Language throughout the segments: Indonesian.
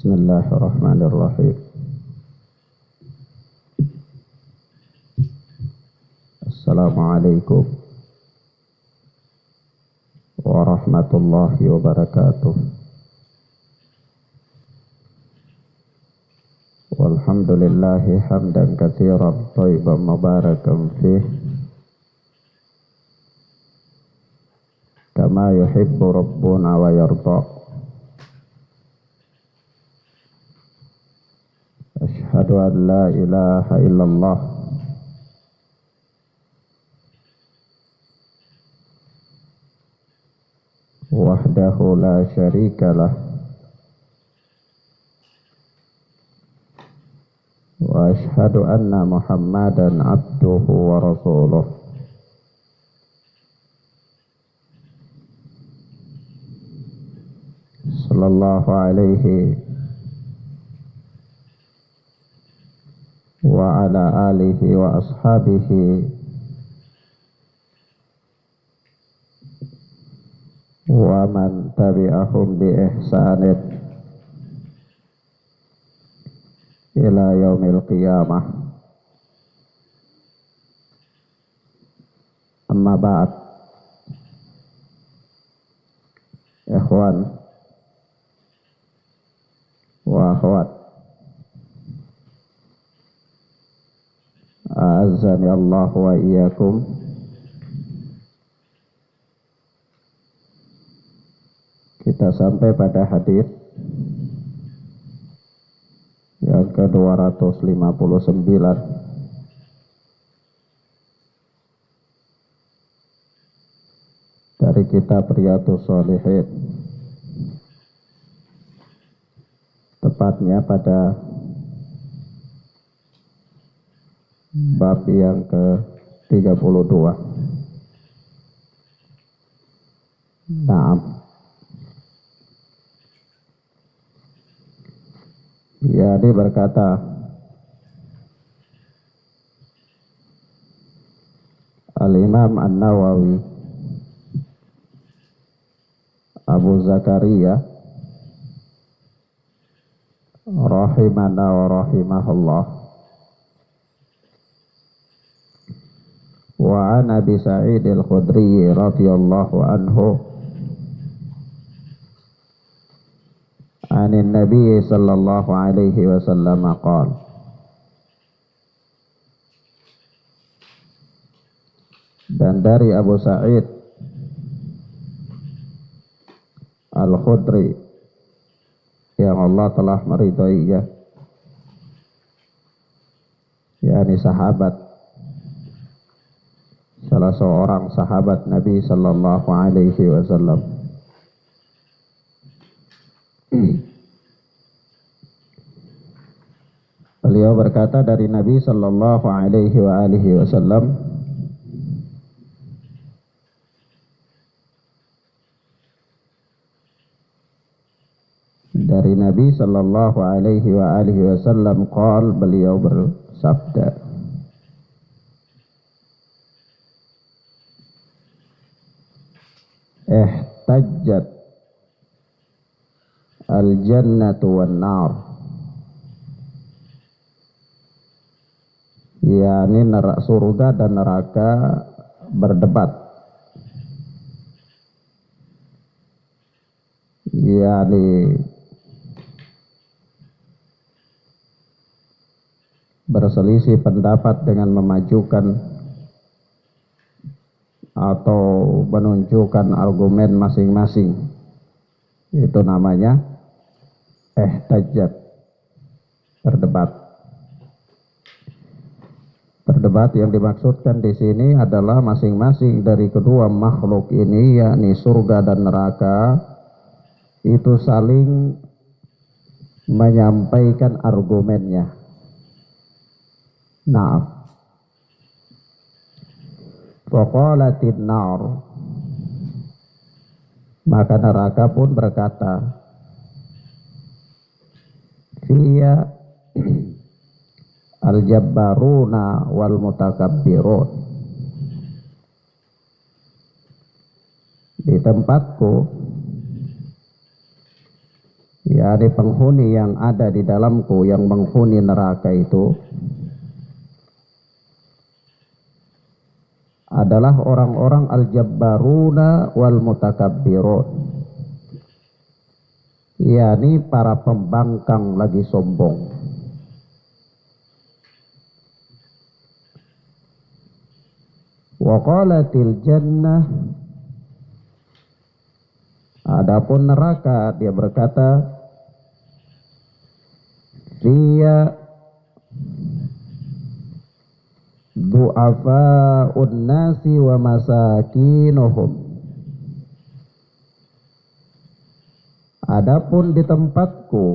Bismillahirrahmanirrahim. Assalamualaikum warahmatullahi wabarakatuh. Walhamdulillahi hamdan katsiran thayyiban mubarakan fih kama yuhibbu rabbuna wa yarda. Asyhadu an la ilaha illallah wahdahu la syarikalah wa asyhadu anna Muhammadan abduhu wa rasuluh. Sallallahu alaihi wa ala alihi wa ashabihi wa man tabi'ahum bi ihsanin ila yaumil qiyamah. Amma ba'd. Ikhwan wa akhwat, a'azzani Allah wa iyyakum. Kita sampai pada hadis yang ke-259 dari kitab Riyadhus Shalihin, tepatnya pada bab yang ke-32. Naam. Ya, dia berkata, Al-Imam An-Nawawi Abu Zakaria rahimana wa rahimahullah, wa an Abi Sa'id Al-Khudri radhiyallahu anhu anin Nabi sallallahu alaihi wasallam qala, dan dari Abu Sa'id Al-Khudri yang Allah telah meridhoinya, yakni sahabat, salah seorang sahabat Nabi sallallahu alaihi wasallam. Beliau berkata dari Nabi sallallahu alaihi wa alihi wasallam, dari Nabi sallallahu alaihi wa alihi wasallam qala, beliau bersabda, ihtajjat al-jannatu wan nar, yakni surga dan neraka berdebat, yakni berselisih pendapat dengan memajukan atau menunjukkan argumen masing-masing. Itu namanya ihtajjat, berdebat. Berdebat yang dimaksudkan di sini adalah masing-masing dari kedua makhluk ini, yakni surga dan neraka, itu saling menyampaikan argumennya. Nah, faqalatin nar, maka neraka pun berkata, fiya al-jabbaruna wal mutakabbirun, di tempatku yakni penghuni yang ada di dalamku yang menghuni neraka itu adalah orang-orang al-jabbaruna wal mutakabbirun, yakni para pembangkang lagi sombong. Wa qalatil jannah, adapun neraka dia berkata, dia du'afa'un nasi wa masakinuhum. Adapun di tempatku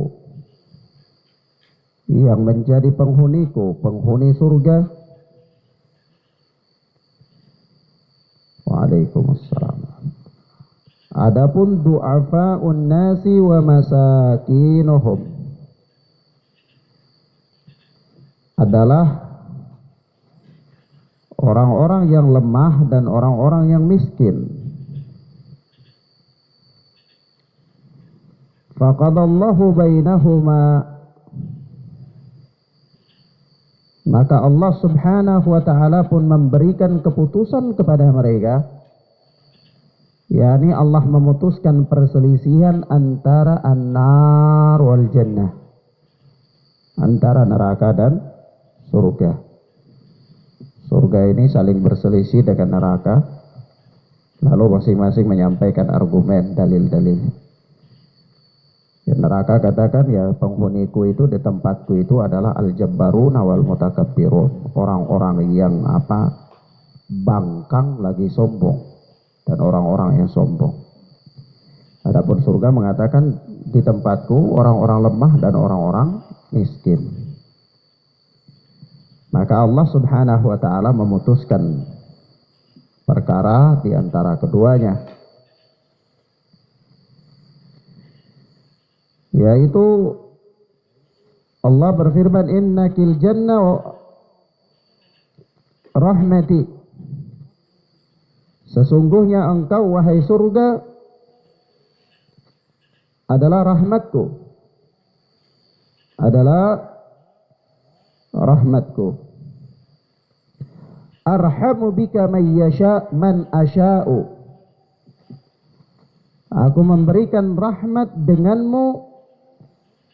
yang menjadi penghuniku, penghuni surga. Waalaikumsalam. Adapun du'afa'un nasi wa masakinuhum adalah orang-orang yang lemah dan orang-orang yang miskin. Faqadallahu bainahuma, maka Allah subhanahu wa ta'ala pun memberikan keputusan kepada mereka, yakni Allah memutuskan perselisihan antara an-nar wal jannah, antara neraka dan surga. Surga ini saling berselisih dengan neraka, lalu masing-masing menyampaikan argumen, dalil-dalil. Ya, neraka katakan, ya penghuniku itu di tempatku itu adalah al-jabbaruna wal mutakabbirun, orang-orang yang bangkang lagi sombong dan orang-orang yang sombong. Adapun surga mengatakan di tempatku orang-orang lemah dan orang-orang miskin. Maka Allah subhanahu wa ta'ala memutuskan perkara di antara keduanya, yaitu Allah berfirman, innakil jannah rahmati, sesungguhnya engkau wahai surga adalah rahmatku, adalah rahmatku. Arhamu bika man asya'u, aku memberikan rahmat denganmu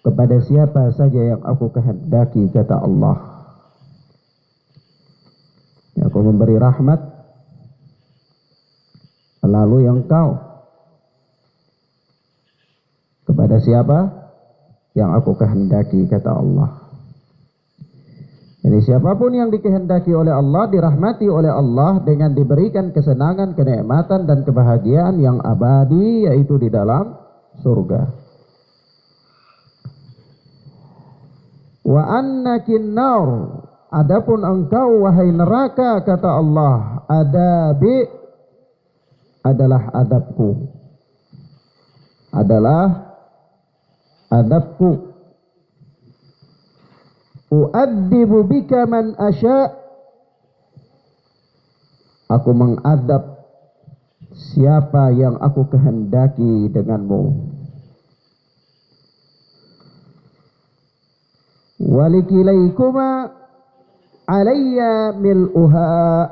kepada siapa saja yang aku kehendaki, kata Allah. Aku memberi rahmat lalu engkau kepada siapa yang aku kehendaki, kata Allah. Jadi siapapun yang dikehendaki oleh Allah, dirahmati oleh Allah dengan diberikan kesenangan, kenikmatan dan kebahagiaan yang abadi, yaitu di dalam surga. Wa annakin nar, adapun engkau wahai neraka, kata Allah, adabi, adalah adabku, adalah adabku. U'addibu bika man asya', aku mengadab siapa yang aku kehendaki denganmu. Walikilaikuma alayya mil'uha,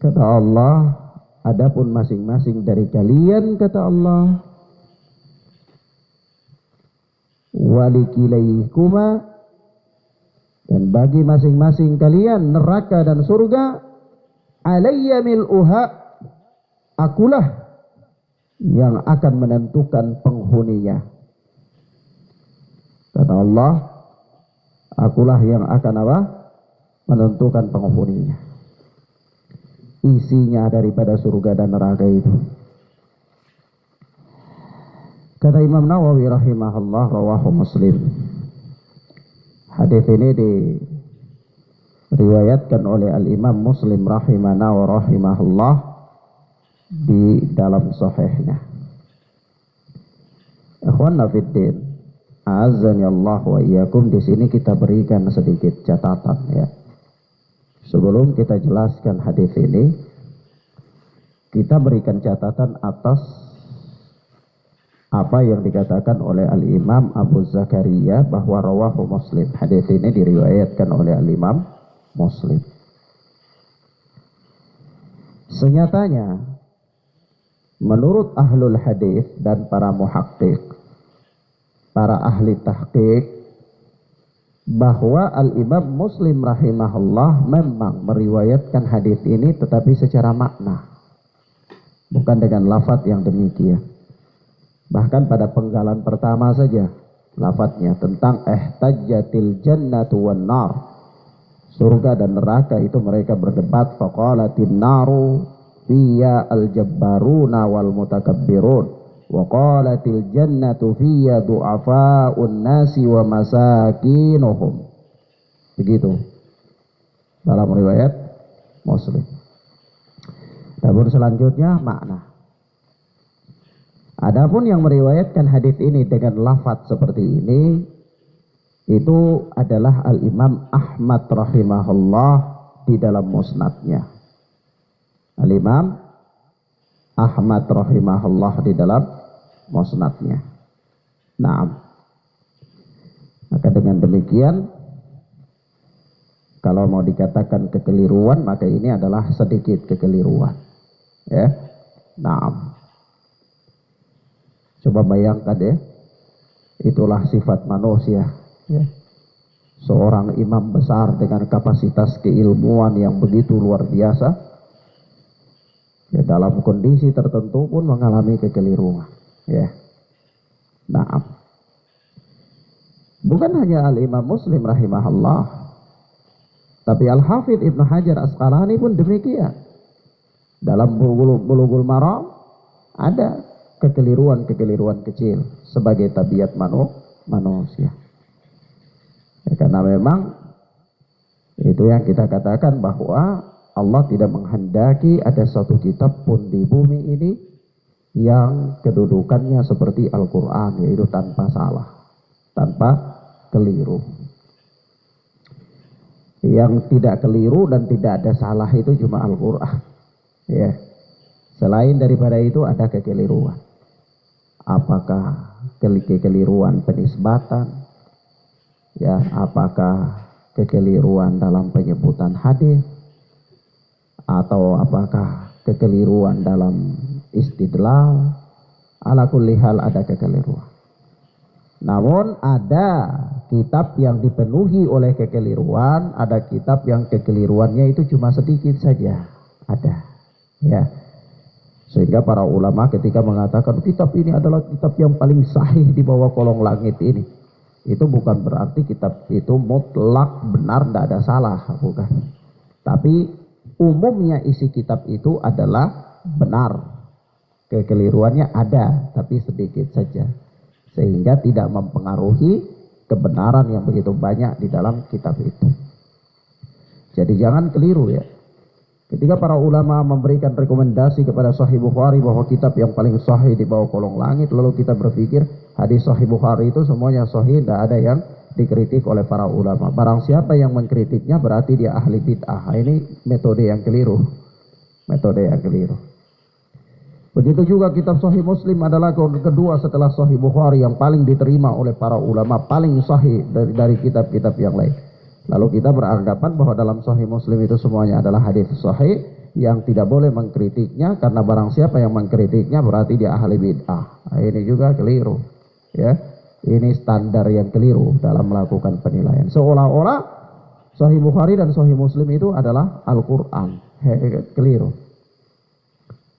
kata Allah, adapun masing-masing dari kalian, kata Allah, walikilaikuma, dan bagi masing-masing kalian neraka dan surga, alayya mil'uha, akulah yang akan menentukan penghuninya. Kata Allah, akulah yang akan menentukan penghuninya, isinya daripada surga dan neraka itu. Kata Imam Nawawi rahimahullah, rawahu Muslim. Hadis ini diriwayatkan oleh Al-Imam Muslim rahimahullah di dalam sahihnya. Ikhwanna fiddin, a'azzani Allah wa iyyakum, di sini kita berikan sedikit catatan ya. Sebelum kita jelaskan hadis ini, kita berikan catatan atas apa yang dikatakan oleh Al-Imam Abu Zakaria bahwa rawahu Muslim. Hadis ini diriwayatkan oleh Al-Imam Muslim. Senyatanya menurut ahlul hadis dan para muhaqqiq, para ahli tahqiq, bahwa Al-Imam Muslim rahimahullah memang meriwayatkan hadis ini tetapi secara makna, bukan dengan lafaz yang demikian. Bahkan pada penggalan pertama saja lafadznya tentang ihtajjatil jannatu wan nar, surga dan neraka itu mereka berdebat. Faqalatin naru fiyya al-jabbaruna wal mutakabbirun wa qalatil jannatu fiyya du'afa'un nasi wa masakinuhum. Begitu dalam riwayat Muslim. Namun selanjutnya makna. Adapun yang meriwayatkan hadis ini dengan lafaz seperti ini itu adalah Al-Imam Ahmad rahimahullah di dalam musnadnya. Al-Imam Ahmad rahimahullah di dalam musnadnya. Naam. Maka dengan demikian, kalau mau dikatakan kekeliruan, maka ini adalah sedikit kekeliruan. Ya. Naam. Coba bayangkan ya, itulah sifat manusia ya. Seorang imam besar dengan kapasitas keilmuan yang begitu luar biasa ya, dalam kondisi tertentu pun mengalami kekeliruan ya. Nah, bukan hanya Al-Imam Muslim rahimahullah, tapi Al-Hafidh Ibnu Hajar Asqalani pun demikian. Dalam Bulughul Maram ada kekeliruan-kekeliruan kecil sebagai tabiat manusia. Ya, karena memang itu yang kita katakan bahwa Allah tidak menghendaki ada suatu kitab pun di bumi ini yang kedudukannya seperti Al-Quran, yaitu tanpa salah, tanpa keliru. Yang tidak keliru dan tidak ada salah itu cuma Al-Quran. Ya. Selain daripada itu ada kekeliruan. Apakah kekeliruan penisbatan, ya, apakah kekeliruan dalam penyebutan hadis, atau apakah kekeliruan dalam istidlal, ala kulli hal ada kekeliruan. Namun ada kitab yang dipenuhi oleh kekeliruan, ada kitab yang kekeliruannya itu cuma sedikit saja, ada, ya. Sehingga para ulama ketika mengatakan kitab ini adalah kitab yang paling sahih di bawah kolong langit ini, itu bukan berarti kitab itu mutlak benar, tidak ada salah, bukan. Tapi umumnya isi kitab itu adalah benar. Kekeliruannya ada, tapi sedikit saja. Sehingga tidak mempengaruhi kebenaran yang begitu banyak di dalam kitab itu. Jadi jangan keliru ya. Ketika para ulama memberikan rekomendasi kepada Sahih Bukhari bahwa kitab yang paling sahih di bawah kolong langit, lalu kita berpikir hadis Sahih Bukhari itu semuanya sahih, tidak ada yang dikritik oleh para ulama. Barang siapa yang mengkritiknya berarti dia ahli bid'ah. Ini metode yang keliru. Metode yang keliru. Begitu juga kitab Sahih Muslim adalah kedua setelah Sahih Bukhari yang paling diterima oleh para ulama, paling sahih dari kitab-kitab yang lain. Lalu kita beranggapan bahwa dalam Sahih Muslim itu semuanya adalah hadis sahih yang tidak boleh mengkritiknya, karena barang siapa yang mengkritiknya berarti dia ahli bid'ah. Nah, ini juga keliru. Ya, ini standar yang keliru dalam melakukan penilaian. Seolah-olah Sahih Bukhari dan Sahih Muslim itu adalah Al-Quran. Keliru.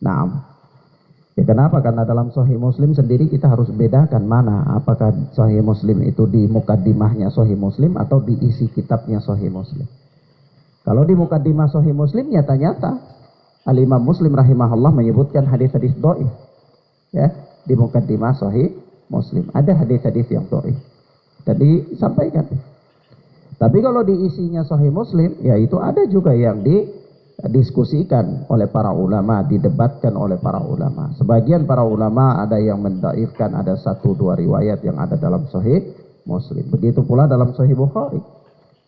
Nah, ya kenapa? Karena dalam Sahih Muslim sendiri kita harus bedakan mana, apakah Sahih Muslim itu di mukaddimahnya Sahih Muslim atau di isi kitabnya Sahih Muslim. Kalau di mukaddimah Sahih Muslim nyata-nyata Al-Imam Muslim rahimahullah menyebutkan hadis-hadis dhaif. Ya, di mukaddimah Sahih Muslim ada hadis-hadis yang dhaif dan disampaikan. Tapi kalau di isinya Sahih Muslim, ya itu ada juga yang didiskusikan oleh para ulama, didebatkan oleh para ulama. Sebagian para ulama ada yang mendaifkan ada 1-2 riwayat yang ada dalam Sahih Muslim. Begitu pula dalam Sahih Bukhari.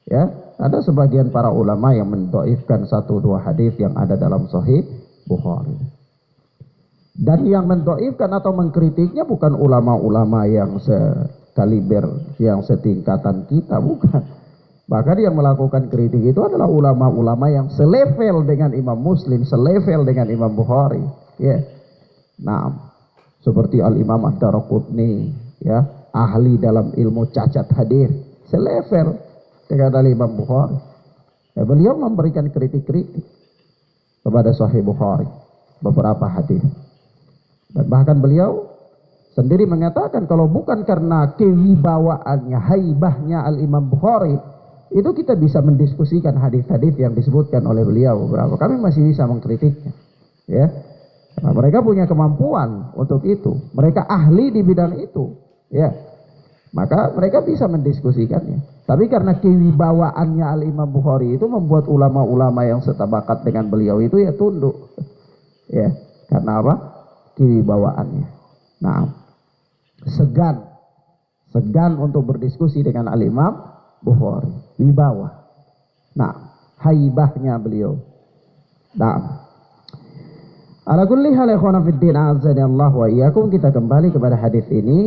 Ya, ada sebagian para ulama yang mendaifkan 1-2 hadis yang ada dalam Sahih Bukhari. Dan yang mendoifkan atau mengkritiknya bukan ulama-ulama yang sekaliber, yang setingkatan kita, bukan. Bahkan yang melakukan kritik itu adalah ulama-ulama yang selevel dengan Imam Muslim, selevel dengan Imam Bukhari. Ya, nah, seperti Al-Imam Ad-Daraqutni, ya, ahli dalam ilmu cacat hadis, selevel dengan Al-Imam Bukhari. Ya, beliau memberikan kritik-kritik kepada Sahih Bukhari beberapa hadis. Dan bahkan beliau sendiri mengatakan kalau bukan karena kewibawaannya, haibahnya Al-Imam Bukhari, itu kita bisa mendiskusikan hadis-hadis yang disebutkan oleh beliau beberapa. Kami masih bisa mengkritiknya, ya. Karena mereka punya kemampuan untuk itu. Mereka ahli di bidang itu, ya. Maka mereka bisa mendiskusikannya. Tapi karena kewibawaannya Al-Imam Bukhari itu membuat ulama-ulama yang setabakat dengan beliau itu ya tunduk. Ya, karena apa? Kewibawaannya. Nah, segan untuk berdiskusi dengan Al-Imam Bukhari, wibawa. Nah, haibahnya beliau. Nah, ala kulli hal ikhwana fiddin azani Allah wa iyyakum, kita kembali kepada hadis ini.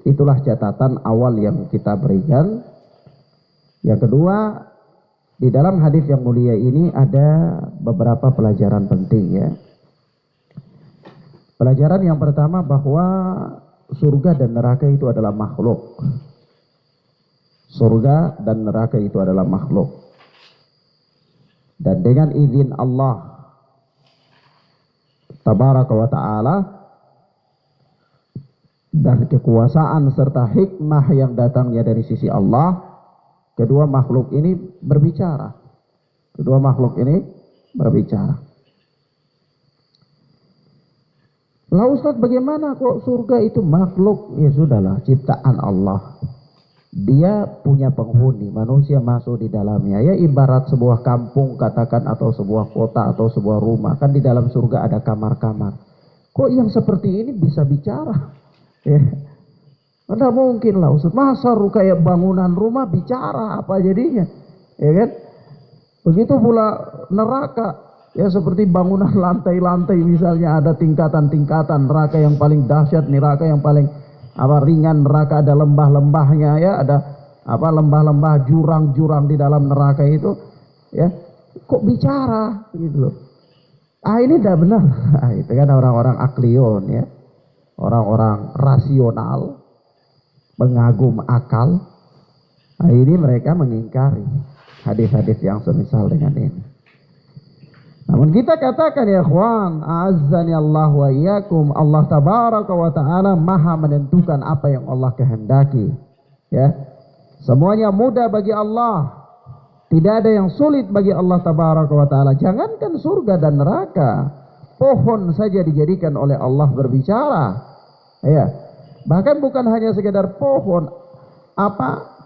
Itulah catatan awal yang kita berikan. Yang kedua, di dalam hadis yang mulia ini ada beberapa pelajaran penting, ya. Pelajaran yang pertama bahwa surga dan neraka itu adalah makhluk. Surga dan neraka itu adalah makhluk. Dan dengan izin Allah Tabaraka wa ta'ala dan kekuasaan serta hikmah yang datangnya dari sisi Allah, kedua makhluk ini berbicara. Kedua makhluk ini berbicara. Lah Ustaz, bagaimana kok surga itu makhluk? Ya sudahlah, ciptaan Allah. Dia punya penghuni, manusia masuk di dalamnya. Ya ibarat sebuah kampung katakan, atau sebuah kota atau sebuah rumah. Kan di dalam surga ada kamar-kamar. Kok yang seperti ini bisa bicara? Ya. Tidak mungkin lah Ustaz. Masa kayak bangunan rumah bicara, apa jadinya? Ya kan? Begitu pula neraka. Ya seperti bangunan lantai-lantai, misalnya ada tingkatan-tingkatan. Neraka yang paling dahsyat, neraka yang paling ringan, neraka ada lembah-lembahnya, ya, ada lembah-lembah, jurang-jurang di dalam neraka itu, ya. Kok bicara gitu loh. Ini tidak benar. Itu kan orang-orang aklion, ya. Orang-orang rasional, pengagum akal. Ini mereka mengingkari hadis-hadis yang semisal dengan ini. Namun kita katakan ya ikhwan, a'azzani Allah wa iyyakum, Allah tabaraka wa ta'ala maha menentukan apa yang Allah kehendaki. Ya. Semuanya mudah bagi Allah. Tidak ada yang sulit bagi Allah tabaraka wa ta'ala. Jangankan surga dan neraka, pohon saja dijadikan oleh Allah berbicara. Ya. Bahkan bukan hanya sekedar pohon,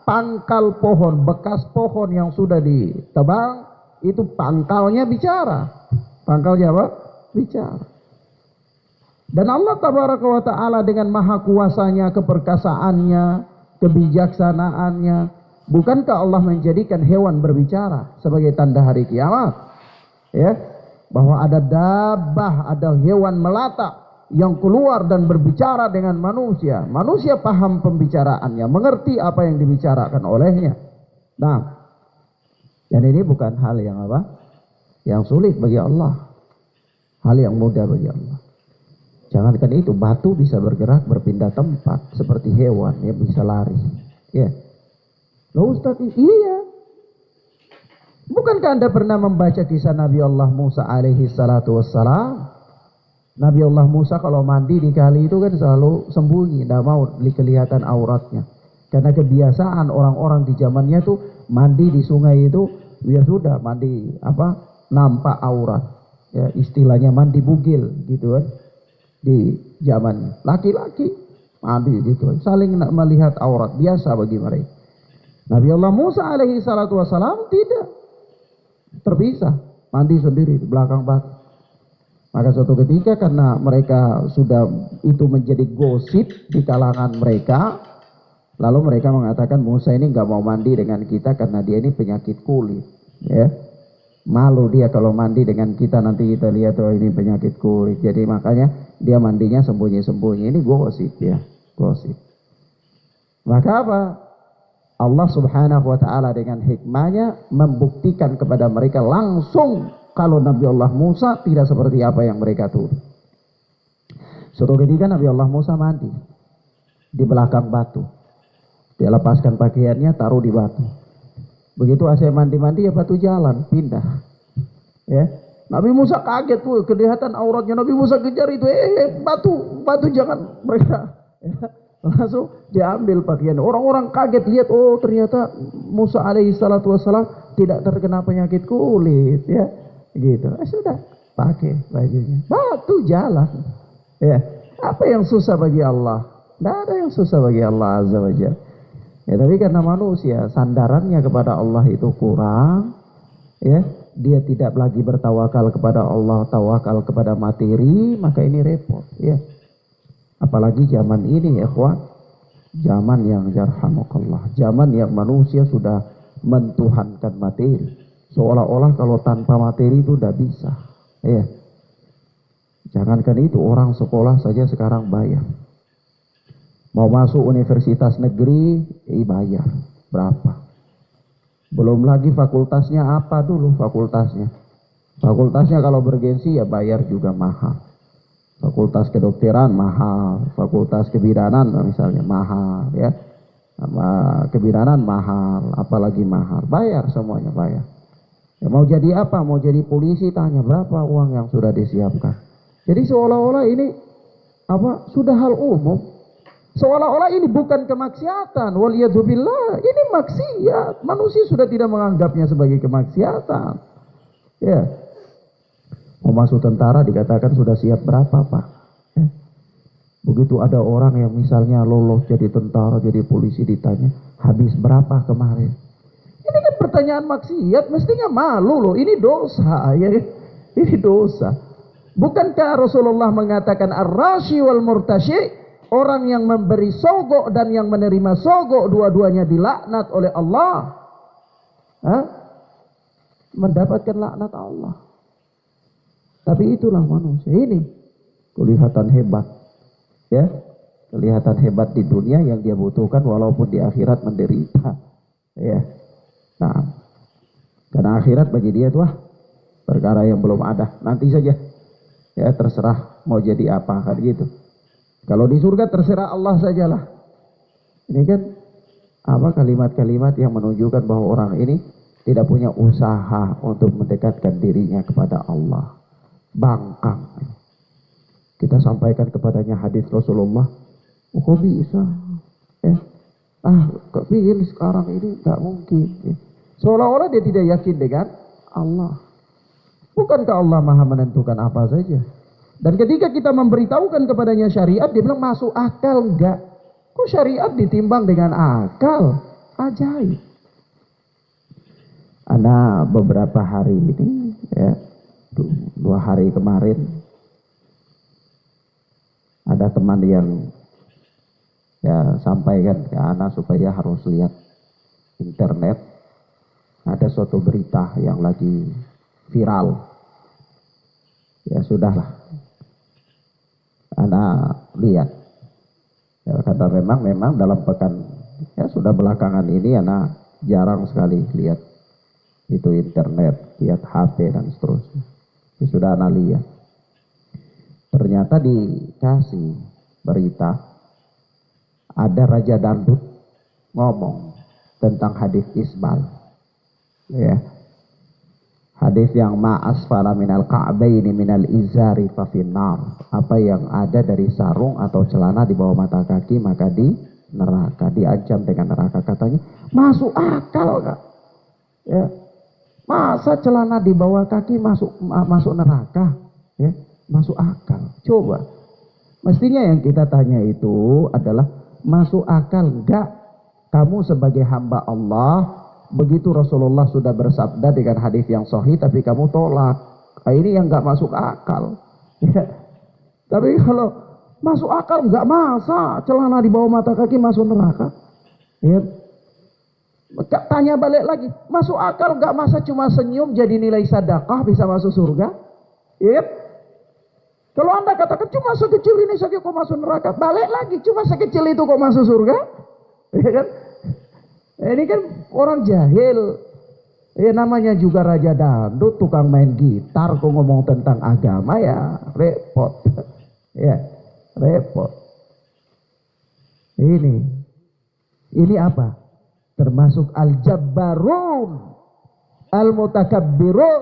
pangkal pohon, bekas pohon yang sudah ditebang, itu pangkalnya bicara. Pangkalnya apa? Bicara. Dan Allah tabaraka wa ta'ala dengan maha kuasanya, keperkasaannya, kebijaksanaannya, bukankah Allah menjadikan hewan berbicara sebagai tanda hari kiamat? Ya, bahwa ada dabbah, ada hewan melata yang keluar dan berbicara dengan manusia. Manusia paham pembicaraannya, mengerti apa yang dibicarakan olehnya. Nah, dan ini bukan hal yang yang sulit bagi Allah. Hal yang mudah bagi Allah. Jangankan itu, batu bisa bergerak, berpindah tempat seperti hewan yang bisa lari. Ya. Loh Ustaz, iya. Bukankah Anda pernah membaca kisah Nabi Allah Musa alaihi salatu wassalam? Nabi Allah Musa kalau mandi di kali itu kan selalu sembunyi, tidak mau kelihatan auratnya. Karena kebiasaan orang-orang di zamannya tuh mandi di sungai itu, ya sudah mandi nampak aurat. Ya, istilahnya mandi bugil gitu kan. Di zaman laki-laki mandi gitu, saling melihat aurat, biasa bagi mereka. Nabi Allah Musa alaihi salatu wassalam tidak, terpisah, mandi sendiri di belakang batu. Maka suatu ketika karena mereka sudah itu menjadi gosip di kalangan mereka, lalu mereka mengatakan Musa ini nggak mau mandi dengan kita karena dia ini penyakit kulit, ya. Malu dia kalau mandi dengan kita, nanti kita lihat oh ini penyakit kulit. Jadi makanya dia mandinya sembunyi-sembunyi. Ini gosip ya, gosip. Maka apa? Allah Subhanahu wa taala dengan hikmahnya membuktikan kepada mereka langsung kalau Nabi Allah Musa tidak seperti apa yang mereka tuduh. Suatu ketika Nabi Allah Musa mandi di belakang batu. Dia lepaskan pakaiannya, taruh di batu. Begitu saya mandi-mandi ya batu jalan, pindah. Ya. Nabi Musa kaget tuh, kelihatan auratnya. Nabi Musa kejar itu, batu jangan mereka. Ya. Langsung diambil pakaian. Orang-orang kaget lihat, oh ternyata Musa alaihi salatu wassalam tidak terkena penyakit kulit, ya. Gitu. Sudah, pakai bajunya. Batu jalan. Ya. Apa yang susah bagi Allah? Tidak ada yang susah bagi Allah Azza wa Jalla. Ya, tapi karena manusia sandarannya kepada Allah itu kurang, ya, dia tidak lagi bertawakal kepada Allah, tawakal kepada materi, maka ini repot, ya. Apalagi zaman ini, ya ikhwan, zaman yang yarhamukallah, zaman yang manusia sudah mentuhankan materi, seolah-olah kalau tanpa materi itu tidak bisa, ya. Jangankan itu, orang sekolah saja sekarang bayar. Mau masuk universitas negeri, bayar. Berapa? Belum lagi fakultasnya apa dulu fakultasnya. Fakultasnya kalau bergensi ya bayar juga mahal. Fakultas kedokteran mahal. Fakultas kebidanan misalnya mahal ya. Kebidanan mahal, apalagi mahal. Bayar semuanya, bayar. Ya, mau jadi apa? Mau jadi polisi tanya berapa uang yang sudah disiapkan. Jadi seolah-olah ini apa? Sudah hal umum. Seolah-olah ini bukan kemaksiatan, waliyadzubillah, ini maksiat. Manusia sudah tidak menganggapnya sebagai kemaksiatan. Ya, mau masuk tentara dikatakan sudah siap berapa pak? Ya. Begitu ada orang yang misalnya lolos jadi tentara, jadi polisi ditanya habis berapa kemarin? Ini kan pertanyaan maksiat, mestinya malu loh. Ini dosa, ya. Ini dosa. Bukankah Rasulullah mengatakan ar-rashi wal murtashi? Orang yang memberi sogok dan yang menerima sogok dua-duanya dilaknat oleh Allah. Hah? Mendapatkan laknat Allah. Tapi itulah manusia ini. Kelihatan hebat. Ya, kelihatan hebat di dunia yang dia butuhkan walaupun di akhirat menderita. Ya. Nah, karena akhirat bagi dia itu perkara yang belum ada. Nanti saja. Ya, terserah mau jadi apa kan gitu. Kalau di surga terserah Allah sajalah. Ini kan apa kalimat-kalimat yang menunjukkan bahwa orang ini tidak punya usaha untuk mendekatkan dirinya kepada Allah. Bangkang. Kita sampaikan kepadanya hadis Rasulullah. Oh, kok bisa? Kok bikin sekarang ini nggak mungkin. Seolah-olah dia tidak yakin dengan Allah. Bukankah Allah Maha menentukan apa saja? Dan ketika kita memberitahukan kepadanya syariat, dia bilang masuk akal enggak? Kok syariat ditimbang dengan akal? Ajaib. Ada beberapa hari ini, ya, 2 hari kemarin, ada teman yang ya sampaikan ke anak supaya harus lihat internet. Ada suatu berita yang lagi viral. Ya sudahlah. Anak lihat ya, karena memang dalam pekan ya sudah belakangan ini anak jarang sekali lihat itu internet, lihat HP dan seterusnya. Ya, sudah anak lihat, ternyata dikasih berita ada Raja Dangdut ngomong tentang hadis isbal, ya. Hadis yang ma'asfala minal ka'baini minal izari fafinnar. Apa yang ada dari sarung atau celana di bawah mata kaki maka di neraka, diancam dengan neraka. Katanya masuk akal gak? Ya. Masa celana di bawah kaki masuk neraka? Ya, masuk akal. Coba. Mestinya yang kita tanya itu adalah masuk akal gak kamu sebagai hamba Allah? Begitu Rasulullah sudah bersabda dengan hadis yang sahih tapi kamu tolak. Ini yang nggak masuk akal. Ya. Tapi kalau masuk akal nggak, masa celana di bawah mata kaki masuk neraka. Ya. Tanya balik lagi, masuk akal nggak? Masa cuma senyum jadi nilai sedekah bisa masuk surga? Iya. Kalau anda katakan cuma sekecil ini saja kok masuk neraka, balik lagi, cuma sekecil itu kok masuk surga? Iya kan? Ini kan orang jahil. Ya namanya juga raja dangdut, tukang main gitar, kok ngomong tentang agama, ya repot. Ya, repot. Ini apa? Termasuk al-jabbarun, al-mutakabbirun,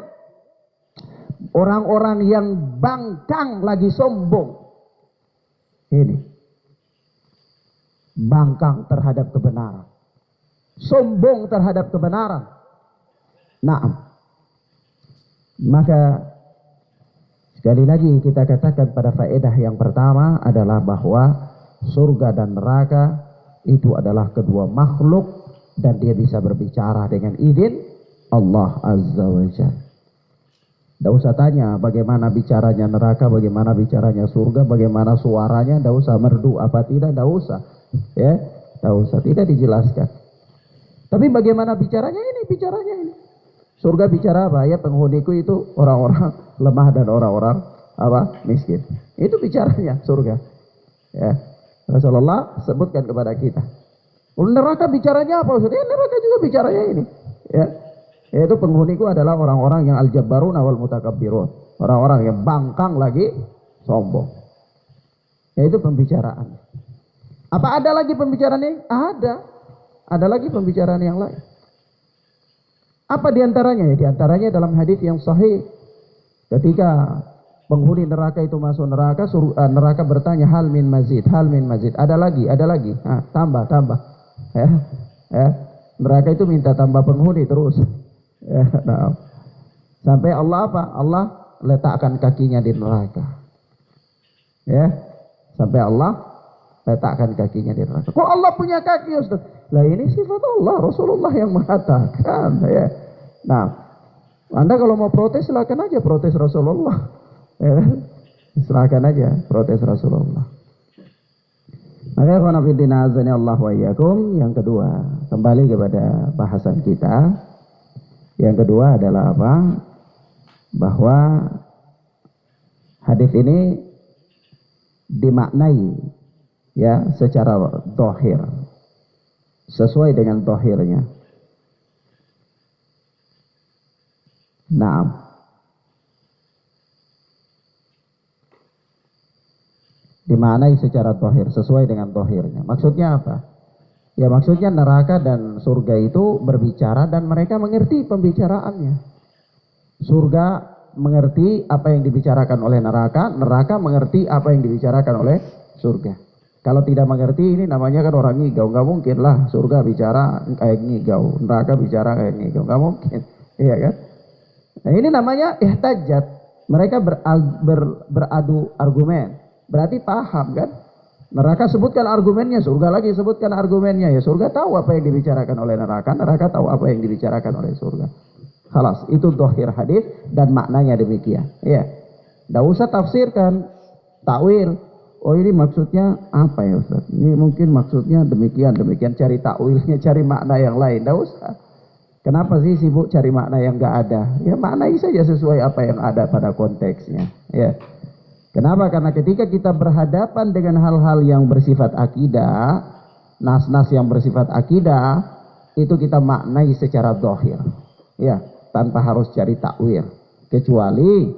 orang-orang yang bangkang lagi sombong. Ini bangkang terhadap kebenaran, sombong terhadap kebenaran. Naam. Maka sekali lagi kita katakan pada faedah yang pertama adalah bahwa surga dan neraka itu adalah kedua makhluk dan dia bisa berbicara dengan izin Allah Azza wa Jalla. Tidak usah tanya bagaimana bicaranya neraka, bagaimana bicaranya surga, bagaimana suaranya, tidak usah merdu apa tidak, tidak usah. Ya, tidak usah, tidak dijelaskan. Tapi bagaimana bicaranya ini, bicaranya ini. Surga bicara apa? Ya penghuniku itu orang-orang lemah dan orang-orang apa? Miskin. Itu bicaranya surga. Ya. Rasulullah sebutkan kepada kita. Neraka bicaranya apa? Ya, neraka juga bicaranya ini. Ya. Yaitu penghuniku adalah orang-orang yang al-jabbarun wal mutakabbirun. Orang-orang yang bangkang lagi sombong. Yaitu pembicaraan. Apa ada lagi pembicaraan ini? Ada. Ada lagi pembicaraan yang lain. Apa diantaranya? Ya, diantaranya dalam hadis yang sahih, ketika penghuni neraka itu masuk neraka, neraka bertanya hal min mazid, hal min mazid. Ada lagi, ada lagi. Nah, tambah. Ya, ya. Neraka itu minta tambah penghuni terus. Ya, nah. Sampai Allah apa? Allah letakkan kakinya di neraka. Ya, sampai Allah letakkan kakinya di neraka. Kok Allah punya kaki, Ustaz? Lah ini sifat Allah, Rasulullah yang mengatakan. Ya. Nah, Anda kalau mau protes silakan aja protes Rasulullah. Ya. Silakan aja protes Rasulullah. Maka khonafidina azani Allah wa iyyakum. Yang kedua, kembali kepada bahasan kita. Yang kedua adalah apa? Bahwa hadis ini dimaknai ya secara zahir, sesuai dengan zahirnya. Naam. Dimaknai secara zahir, sesuai dengan zahirnya. Maksudnya apa? Ya maksudnya neraka dan surga itu berbicara dan mereka mengerti pembicaraannya. Surga mengerti apa yang dibicarakan oleh neraka, neraka mengerti apa yang dibicarakan oleh surga. Kalau tidak mengerti ini namanya kan orang ngigau, nggak mungkin lah surga bicara kayak ngigau, neraka bicara kayak ngigau, nggak mungkin, iya kan? Nah ini namanya ihtajat, mereka beradu argumen, berarti paham kan? Neraka sebutkan argumennya, surga lagi sebutkan argumennya, ya surga tahu apa yang dibicarakan oleh neraka, neraka tahu apa yang dibicarakan oleh surga. Khalas, itu zahir hadis dan maknanya demikian. Ya, nggak usah tafsirkan, takwil. Oh ini maksudnya apa ya Ustaz? Ini mungkin maksudnya demikian, cari takwilnya, cari makna yang lain. Nggak usah. Kenapa sih sibuk cari makna yang nggak ada? Ya maknai saja sesuai apa yang ada pada konteksnya. Ya. Kenapa? Karena ketika kita berhadapan dengan hal-hal yang bersifat akidah, nas-nas yang bersifat akidah, itu kita maknai secara zahir. Ya, tanpa harus cari takwil. Kecuali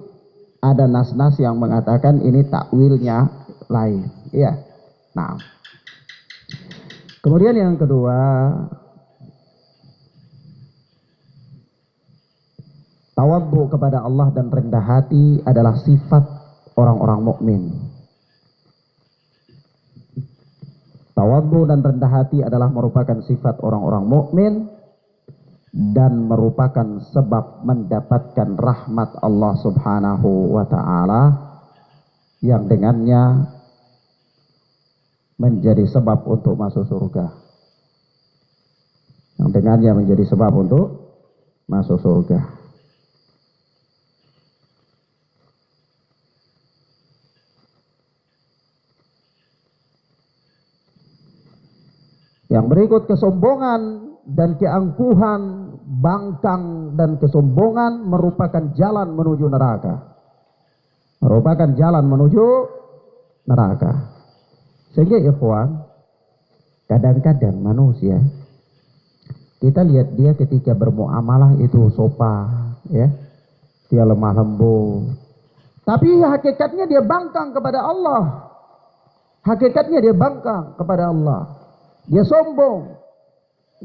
ada nas-nas yang mengatakan ini takwilnya lain. Ya. Nah. Kemudian yang kedua, tawadhu kepada Allah dan rendah hati adalah sifat orang-orang mukmin. Tawadhu dan rendah hati adalah merupakan sifat orang-orang mukmin dan merupakan sebab mendapatkan rahmat Allah Subhanahu wa taala yang dengannya menjadi sebab untuk masuk surga. Yang dengannya menjadi sebab untuk masuk surga. Yang berikut kesombongan dan keangkuhan, bangkang dan kesombongan merupakan jalan menuju neraka. Merupakan jalan menuju neraka. Sehingga ikhwan, kadang-kadang manusia, kita lihat dia ketika bermuamalah itu sopan, ya, dia lemah lembut. Tapi hakikatnya dia bangkang kepada Allah. Hakikatnya dia bangkang kepada Allah. Dia sombong.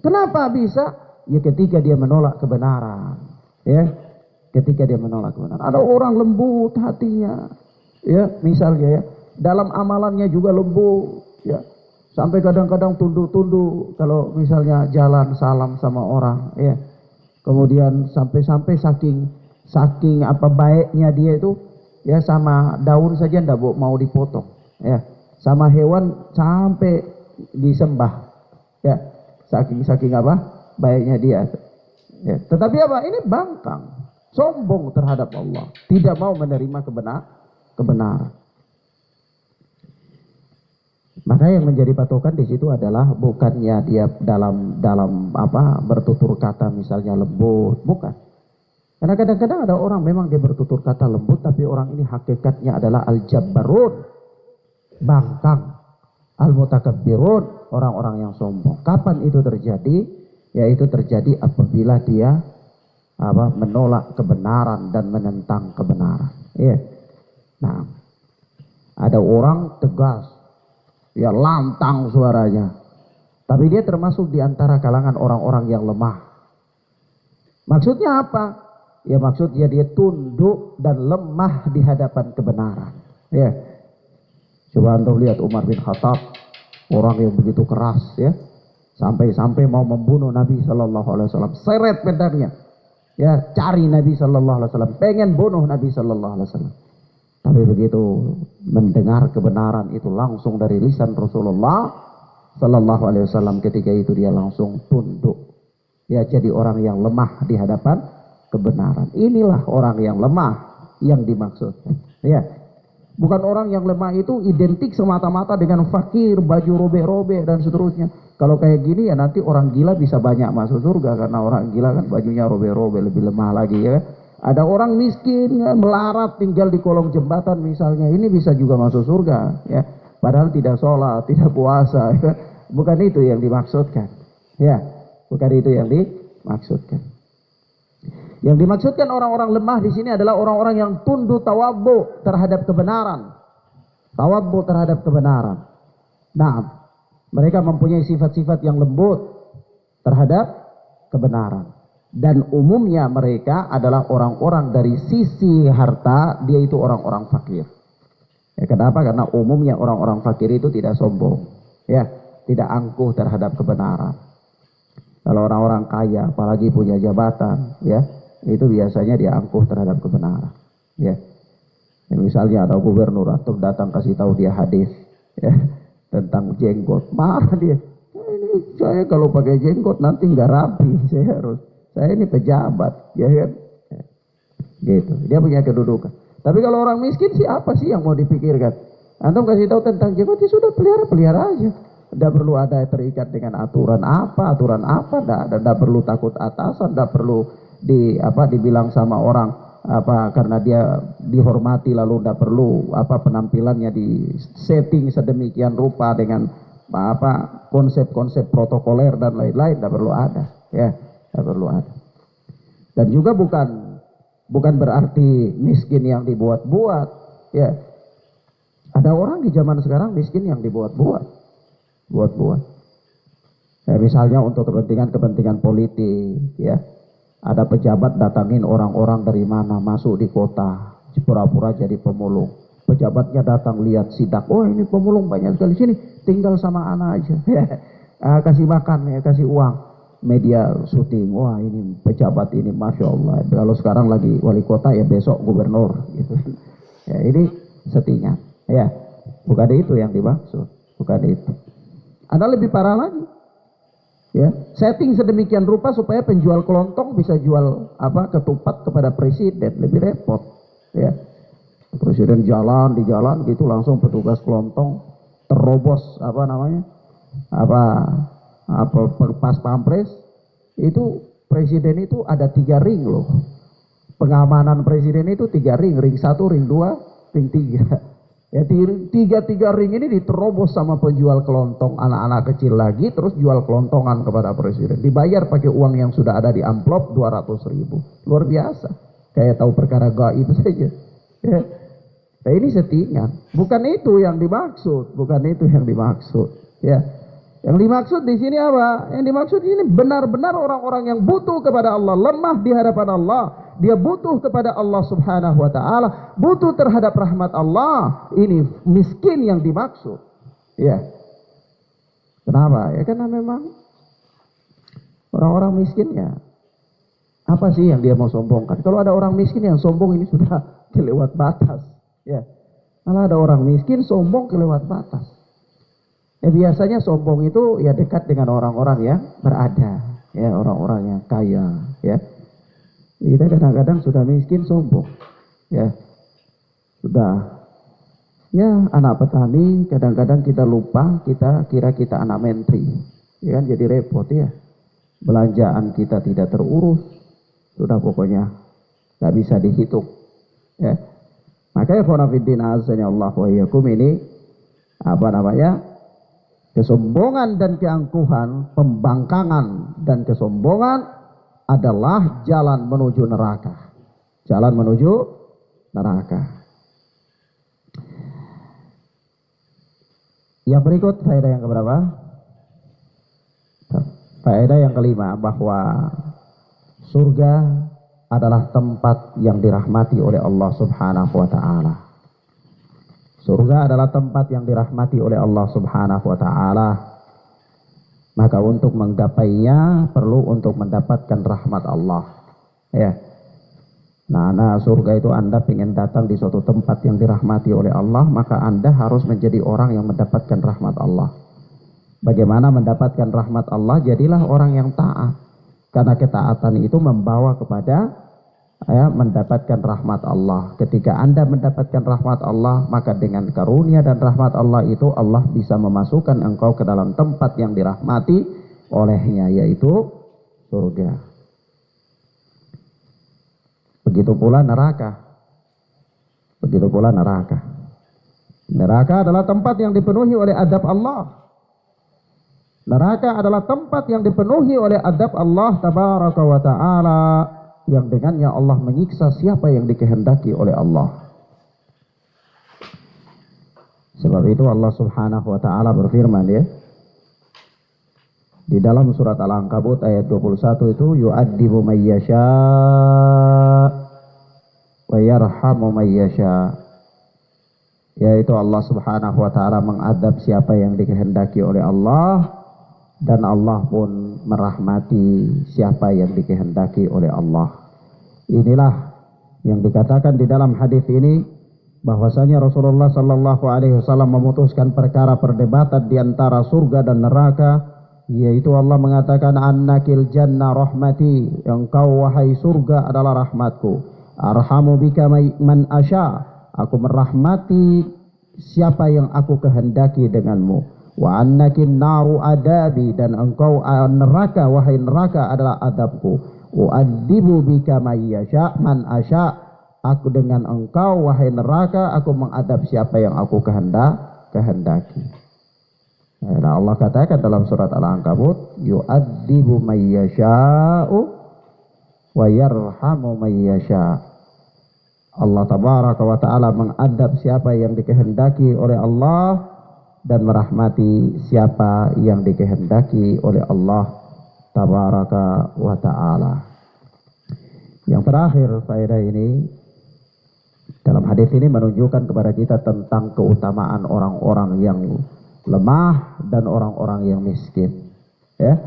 Kenapa bisa? Ya ketika dia menolak kebenaran. Ya, ketika dia menolak kebenaran. Ada orang lembut hatinya. Ya, misalnya ya, dalam amalannya juga lembut. Ya, sampai kadang-kadang tunduk-tunduk kalau misalnya jalan salam sama orang. Ya, kemudian sampai-sampai saking apa baiknya dia itu, ya sama daun saja ndak mau dipotong. Ya, sama hewan sampai disembah. Ya, saking apa baiknya dia. Ya, tetapi apa? Ini bangkang, sombong terhadap Allah, tidak mau menerima kebenaran. Maka yang menjadi patokan di situ adalah bukannya dia dalam apa bertutur kata misalnya lembut, bukan. Karena kadang-kadang ada orang memang dia bertutur kata lembut, tapi orang ini hakikatnya adalah al-jabbarun, bangkang, al-mutakabbirun, orang-orang yang sombong. Kapan itu terjadi? Yaitu terjadi apabila dia menolak kebenaran dan menentang kebenaran. Ya. Nah, ada orang tegas, ya lantang suaranya, tapi dia termasuk di antara kalangan orang-orang yang lemah. Maksudnya apa? Ya maksudnya dia tunduk dan lemah di hadapan kebenaran. Ya. Coba antum lihat Umar bin Khattab, orang yang begitu keras, ya, sampai-sampai mau membunuh Nabi Shallallahu Alaihi Wasallam, seret pedangnya, ya cari Nabi Shallallahu Alaihi Wasallam, pengen bunuh Nabi Shallallahu Alaihi Wasallam. Tapi begitu mendengar kebenaran itu langsung dari lisan Rasulullah Shallallahu Alaihi Wasallam, ketika itu dia langsung tunduk. Ya, jadi orang yang lemah di hadapan kebenaran. Inilah orang yang lemah yang dimaksudkan. Ya, bukan orang yang lemah itu identik semata-mata dengan fakir, baju robek-robek dan seterusnya. Kalau kayak gini ya nanti orang gila bisa banyak masuk surga, karena orang gila kan bajunya robek-robek, lebih lemah lagi ya. Ada orang miskin ya, melarat tinggal di kolong jembatan misalnya, ini bisa juga masuk surga ya. Padahal tidak sholat, tidak puasa ya. Bukan itu yang dimaksudkan. Ya, bukan itu yang dimaksudkan. Yang dimaksudkan orang-orang lemah di sini adalah orang-orang yang tunduk tawadhu terhadap kebenaran. Tawadhu terhadap kebenaran. Nah, mereka mempunyai sifat-sifat yang lembut terhadap kebenaran. Dan umumnya mereka adalah orang-orang dari sisi harta, dia itu orang-orang fakir. Ya, kenapa? Karena umumnya orang-orang fakir itu tidak sombong. Ya, tidak angkuh terhadap kebenaran. Kalau orang-orang kaya, apalagi punya jabatan, ya, itu biasanya dia angkuh terhadap kebenaran. Ya, misalnya ada gubernur atau datang kasih tahu dia hadis, ya, tentang jenggot, marah dia. Ini saya kalau pakai jenggot nanti nggak rapi, saya ini pejabat, ya kan? Gitu. Dia punya kedudukan. Tapi kalau orang miskin sih apa sih yang mau dipikirkan? Antum kasih tahu tentang jenggot, ya sudah pelihara aja. Tidak perlu ada terikat dengan aturan apa, tidak perlu takut atasan, tidak perlu dibilang sama orang karena dia dihormati lalu tidak perlu penampilannya di setting sedemikian rupa dengan konsep-konsep protokoler dan lain-lain, tidak perlu ada, ya, tidak perlu ada. Dan juga bukan berarti miskin yang dibuat-buat, ya. Ada orang di zaman sekarang miskin yang dibuat-buat. Ya, misalnya untuk kepentingan politik, ya. Ada pejabat datangin orang-orang dari mana masuk di kota, pura-pura jadi pemulung. Pejabatnya datang lihat sidak, oh ini pemulung banyak sekali sini, tinggal sama anak aja. Kasih makan, ya, kasih uang. Media syuting, wah ini pejabat ini, masya Allah. Kalau sekarang lagi wali kota ya besok gubernur, gitu. Ya, ini settingan, ya. Bukan itu yang dimaksud, bukan itu. Ada lebih parah lagi, ya, setting sedemikian rupa supaya penjual kelontong bisa jual ketupat kepada presiden, lebih repot, ya. Presiden di jalan gitu langsung petugas kelontong terobos pas pampres Itu presiden itu ada 3 ring loh. Pengamanan presiden itu 3 ring, ring 1, ring 2, ring 3. Ya, tiga ring ini diterobos sama penjual kelontong, anak-anak kecil lagi, terus jual kelontongan kepada presiden. Dibayar pakai uang yang sudah ada di amplop 200.000. Luar biasa. Kayak tahu perkara gaib saja. Ya. Nah, ini settingan. Bukan itu yang dimaksud, bukan itu yang dimaksud. Ya. Yang dimaksud di sini apa? Yang dimaksud di sini benar-benar orang-orang yang butuh kepada Allah, lemah di hadapan Allah. Dia butuh kepada Allah Subhanahu wa taala, butuh terhadap rahmat Allah. Ini miskin yang dimaksud. Ya. Kenapa? Ya karena memang orang-orang miskin ya. Apa sih yang dia mau sombongkan? Kalau ada orang miskin yang sombong ini sudah kelewat batas. Ya. Malah ada orang miskin sombong kelewat batas. Ya biasanya sombong itu ya dekat dengan orang-orang yang berada, ya orang-orang yang kaya, ya. Kita kadang-kadang sudah miskin sombong, ya. Sudah, ya anak petani kadang-kadang kita lupa, kita kira kita anak menteri, ya kan jadi repot ya. Belanjaan kita tidak terurus, sudah pokoknya nggak bisa dihitung, ya. Makanya khonafiddin azanya Allah wa iyyakum ini apa namanya? Kesombongan dan keangkuhan, pembangkangan dan kesombongan adalah jalan menuju neraka. Jalan menuju neraka. Yang berikut faedah yang keberapa? Faedah yang kelima, bahwa surga adalah tempat yang dirahmati oleh Allah Subhanahu wa taala. Surga adalah tempat yang dirahmati oleh Allah Subhanahu wa taala. Maka untuk menggapainya perlu untuk mendapatkan rahmat Allah. Ya. Nah, surga itu Anda ingin datang di suatu tempat yang dirahmati oleh Allah, maka Anda harus menjadi orang yang mendapatkan rahmat Allah. Bagaimana mendapatkan rahmat Allah? Jadilah orang yang taat. Karena ketaatan itu membawa kepada mendapatkan rahmat Allah. Ketika Anda mendapatkan rahmat Allah, maka dengan karunia dan rahmat Allah itu Allah bisa memasukkan engkau ke dalam tempat yang dirahmati olehnya, yaitu surga. Begitu pula neraka. Begitu pula neraka. Neraka adalah tempat yang dipenuhi oleh adab Allah. Neraka adalah tempat yang dipenuhi oleh adab Allah tabaraka wa ta'ala, yang dengannya Allah menyiksa siapa yang dikehendaki oleh Allah. Sebab itu Allah Subhanahu wa taala berfirman ya, di dalam surat Al-Ankabut ayat 21 itu, yu'adzibu may yasha wa yarhamu may yasha. Yaitu Allah Subhanahu wa taala mengadab siapa yang dikehendaki oleh Allah, dan Allah pun merahmati siapa yang dikehendaki oleh Allah. Inilah yang dikatakan di dalam hadis ini, bahwasanya Rasulullah sallallahu alaihi wasallam memutuskan perkara perdebatan di antara surga dan neraka, yaitu Allah mengatakan, annakil jannah rahmati, engkau wahai surga adalah rahmatku, arhamu bika man asya, aku merahmati siapa yang aku kehendaki denganmu. Wa annakin naru adabi, dan engkau neraka wahai neraka adalah adabku. U'adzibu bika mayyasha man asya, aku dengan engkau wahai neraka aku mengadab siapa yang aku kehendaki. Nah, Allah katakan dalam surat Al-Ankabut, yu'adzibu mayyasha'u wa yarhamu mayyasha. Allah tabaraka wa ta'ala mengadab siapa yang dikehendaki oleh Allah dan merahmati siapa yang dikehendaki oleh Allah tabaraka wa ta'ala. Yang terakhir, faedah ini dalam hadis ini menunjukkan kepada kita tentang keutamaan orang-orang yang lemah dan orang-orang yang miskin. Ya,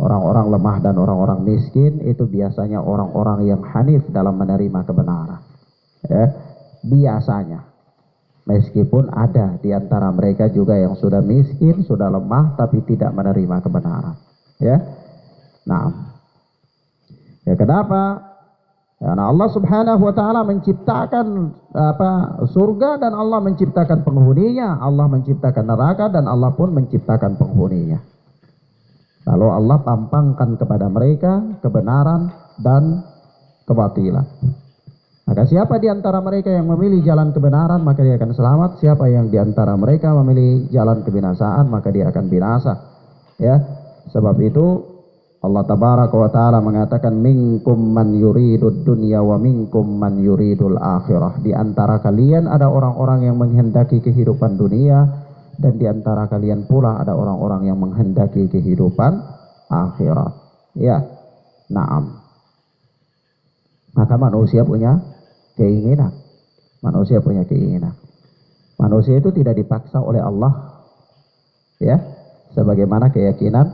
orang-orang lemah dan orang-orang miskin itu biasanya orang-orang yang hanif dalam menerima kebenaran. Ya, biasanya. Meskipun ada di antara mereka juga yang sudah miskin, sudah lemah, tapi tidak menerima kebenaran. Ya, nah, ya kenapa? Karena Allah Subhanahu wa taala menciptakan surga dan Allah menciptakan penghuninya, Allah menciptakan neraka dan Allah pun menciptakan penghuninya. Lalu Allah pampangkan kepada mereka kebenaran dan kebatilan. Maka siapa di antara mereka yang memilih jalan kebenaran, maka dia akan selamat. Siapa yang di antara mereka memilih jalan kebinasaan, maka dia akan binasa. Ya, sebab itu Allah tabaraka wa taala mengatakan minkum man yuridud dunya wa minkum man yuridul akhirah. Di antara kalian ada orang-orang yang menghendaki kehidupan dunia, dan di antara kalian pula ada orang-orang yang menghendaki kehidupan akhirat. Ya, na'am. Maka manusia punya keinginan. Manusia punya keinginan. Manusia itu tidak dipaksa oleh Allah. Ya, sebagaimana keyakinan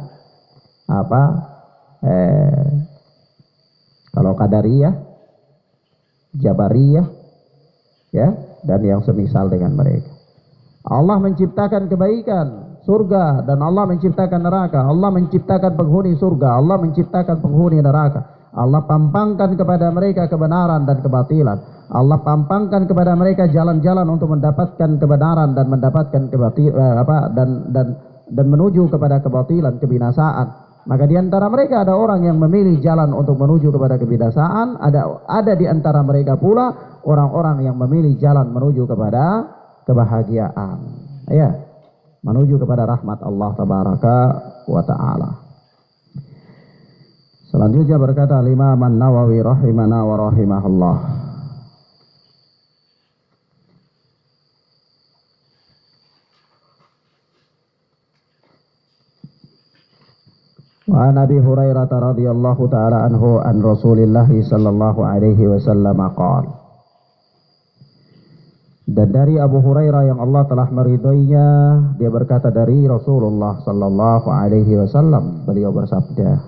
kalau Qadariyah, Jabariyah, ya, dan yang semisal dengan mereka. Allah menciptakan kebaikan, surga, dan Allah menciptakan neraka. Allah menciptakan penghuni surga, Allah menciptakan penghuni neraka. Allah pampangkan kepada mereka kebenaran dan kebatilan. Allah pampangkan kepada mereka jalan-jalan untuk mendapatkan kebenaran dan mendapatkan dan menuju kepada kebatilan, kebinasaan. Maka di antara mereka ada orang yang memilih jalan untuk menuju kepada kebinasaan, ada di antara mereka pula orang-orang yang memilih jalan menuju kepada kebahagiaan. Ya, menuju kepada rahmat Allah tabaraka wa taala. Selanjutnya berkata Imam An-Nawawi rahimana wa rahimahullah. Wa an Abi Hurairah radhiyallahu taala anhu an Rasulillah sallallahu alaihi wasallam qala. Dan dari Abu Hurairah yang Allah telah meridhoinya, dia berkata dari Rasulullah sallallahu alaihi wasallam, beliau bersabda,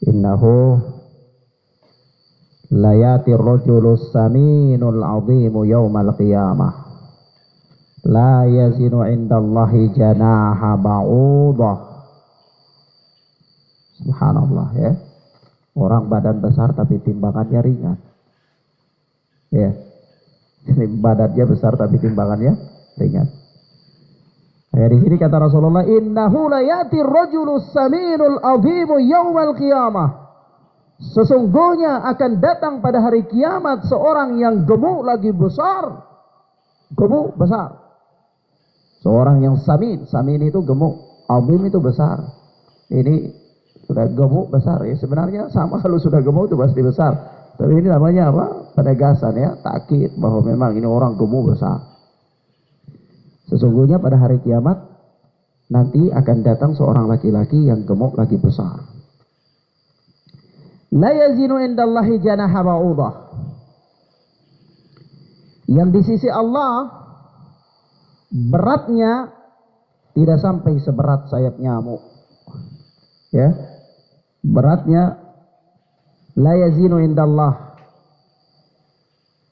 innahu layatir rajulus saminul azimu yawmal qiyamah la yazinu indallahi janaha ba'udah. Subhanallah, ya. Orang badan besar tapi timbangannya ringan. Ya. Badannya besar tapi timbangannya ringan. Ya, di sini kata Rasulullah, innahu layatir rajulus saminul azimu yaumal qiyamah. Sesungguhnya akan datang pada hari kiamat seorang yang gemuk lagi besar. Gemuk besar. Seorang yang samin. Samin itu gemuk. Azim itu besar. Ini sudah gemuk besar. Ya, sebenarnya sama, kalau sudah gemuk itu pasti besar. Tapi ini namanya apa? Penegasan, ya, takkid bahwa memang ini orang gemuk besar. Sesungguhnya pada hari kiamat nanti akan datang seorang laki-laki yang gemuk lagi besar. La yazinu indallahi janaha ba'udah. Yang di sisi Allah beratnya tidak sampai seberat sayap nyamuk. Ya. Beratnya la yazinu indallah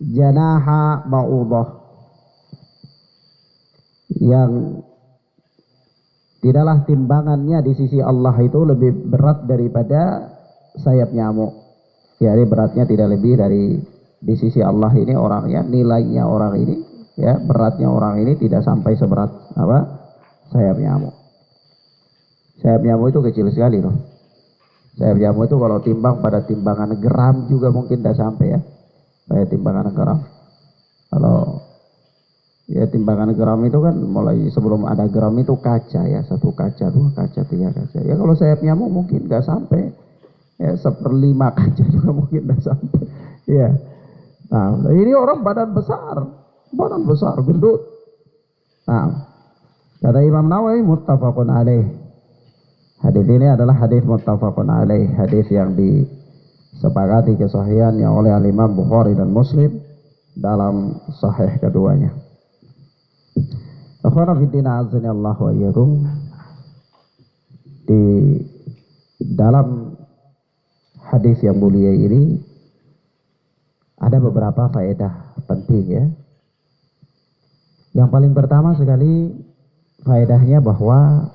janaha ba'udah. Yang tidaklah timbangannya di sisi Allah itu lebih berat daripada sayap nyamuk. Jadi beratnya tidak lebih dari di sisi Allah ini orangnya, nilainya orang ini, ya, beratnya orang ini tidak sampai seberat apa? Sayap nyamuk. Sayap nyamuk itu kecil sekali loh. Sayap nyamuk itu kalau timbang pada timbangan gram juga mungkin tidak sampai, ya. Kayak timbangan gram. Kalau ya timbangan gram itu kan mulai sebelum ada gram itu kaca, ya, 1 kaca, 2 kaca, 3 kaca. Ya kalau sayap nyamuk mungkin nggak sampai, ya, 1/5 kaca juga mungkin nggak sampai. Ya. Nah, ini orang badan besar, gendut. Nah, kata Imam Nawawi muttafaqun alaih. Hadis ini adalah hadis muttafaqun alaih, hadis yang disepakati kesahihannya oleh Imam Bukhari dan Muslim dalam sahih keduanya. Akhwana fiddina azani Allah wa iyyakum. Di dalam hadis yang mulia ini ada beberapa faedah penting, ya. Yang paling pertama sekali faedahnya bahwa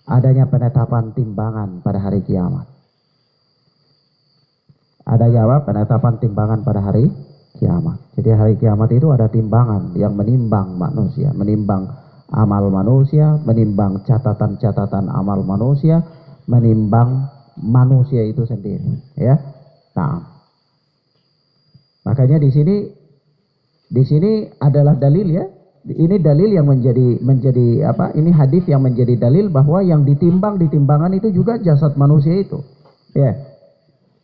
adanya penetapan timbangan pada hari kiamat. Adanya apa? Penetapan timbangan pada hari kiamat. Jadi hari kiamat itu ada timbangan yang menimbang manusia, menimbang amal manusia, menimbang catatan-catatan amal manusia, menimbang manusia itu sendiri, ya. Nah, makanya di sini adalah dalil, ya. Ini dalil yang menjadi apa? Ini hadis yang menjadi dalil bahwa yang ditimbang di timbangan itu juga jasad manusia itu, ya.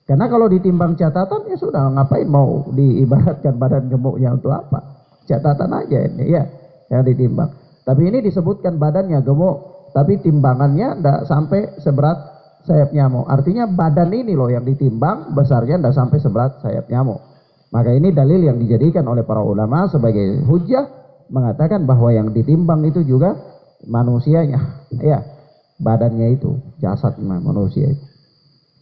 Karena kalau ditimbang catatan, ya sudah, ngapain mau diibaratkan badan gemuknya untuk apa? Catatan aja ini, ya, yang ditimbang. Tapi ini disebutkan badannya gemuk, tapi timbangannya tidak sampai seberat sayap nyamuk. Artinya badan ini loh yang ditimbang, besarnya tidak sampai seberat sayap nyamuk. Maka ini dalil yang dijadikan oleh para ulama sebagai hujjah, mengatakan bahwa yang ditimbang itu juga manusianya, ya, badannya itu, jasad manusia itu.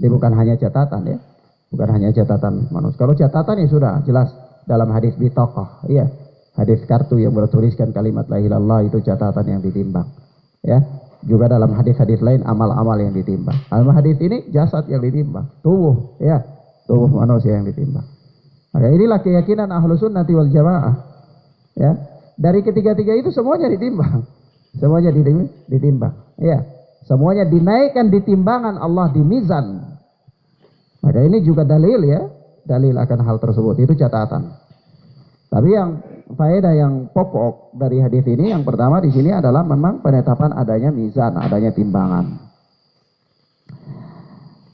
Ini bukan hanya catatan, ya, bukan hanya catatan manusia. Kalau catatan ya sudah jelas dalam hadis bitaqah, ya, hadis kartu yang bertuliskan kalimat la ilaha illallah itu catatan yang ditimbang, ya. Juga dalam hadis-hadis lain amal-amal yang ditimbang. Dalam hadis ini jasad yang ditimbang, tubuh, ya, tubuh manusia yang ditimbang. Maka inilah keyakinan Ahlus Sunnati wal Jamaah, ya. Dari ketiga-tiga itu semuanya ditimbang, semuanya ditimbang, ya. Semuanya dinaikkan di timbangan Allah, di mizan. Maka ini juga dalil, ya, dalil akan hal tersebut, itu catatan. Tapi yang faedah yang pokok dari hadis ini yang pertama di sini adalah memang penetapan adanya mizan, adanya timbangan.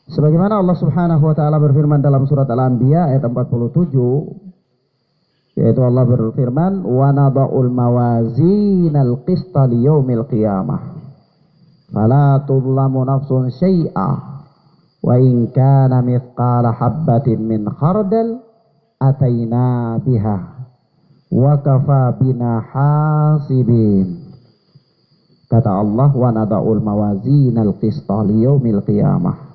Sebagaimana Allah Subhanahu wa taala berfirman dalam surat Al-Anbiya ayat 47, yaitu Allah berfirman, "Wa nada'ul mawazinal qista liyaumil qiyamah. Fala tudlamu nafsun syai'a. Wa in kana mithqala habbatin min khardal ataina biha wa kafa bina hasibin." Kata Allah, "Wa nada'ul mawazinal qista liyaumil qiyamah."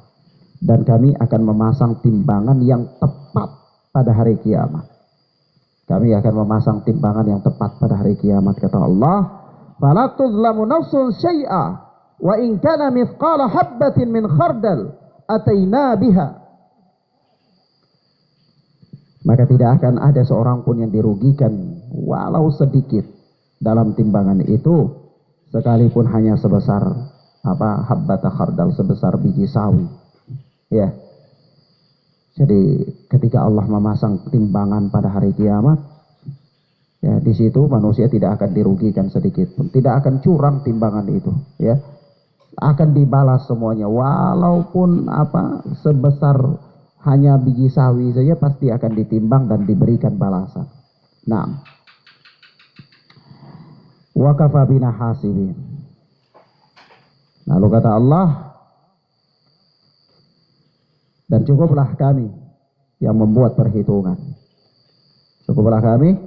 Dan kami akan memasang timbangan yang tepat pada hari kiamat. Kami akan memasang timbangan yang tepat pada hari kiamat, kata Allah. "Fala tudlamu nafsun syai'a wa in kana mithqala habbatin min khardal ataina biha." Maka tidak akan ada seorang pun yang dirugikan walau sedikit dalam timbangan itu, sekalipun hanya sebesar habbata khardal, sebesar biji sawi, ya. Jadi ketika Allah memasang timbangan pada hari kiamat, ya, di situ manusia tidak akan dirugikan sedikit pun, tidak akan curang timbangan itu, ya. Akan dibalas semuanya, walaupun sebesar hanya biji sawi saja pasti akan ditimbang dan diberikan balasan. Nah, wa kafa bina hasibin. Lalu kata Allah, dan cukuplah kami yang membuat perhitungan. Cukuplah kami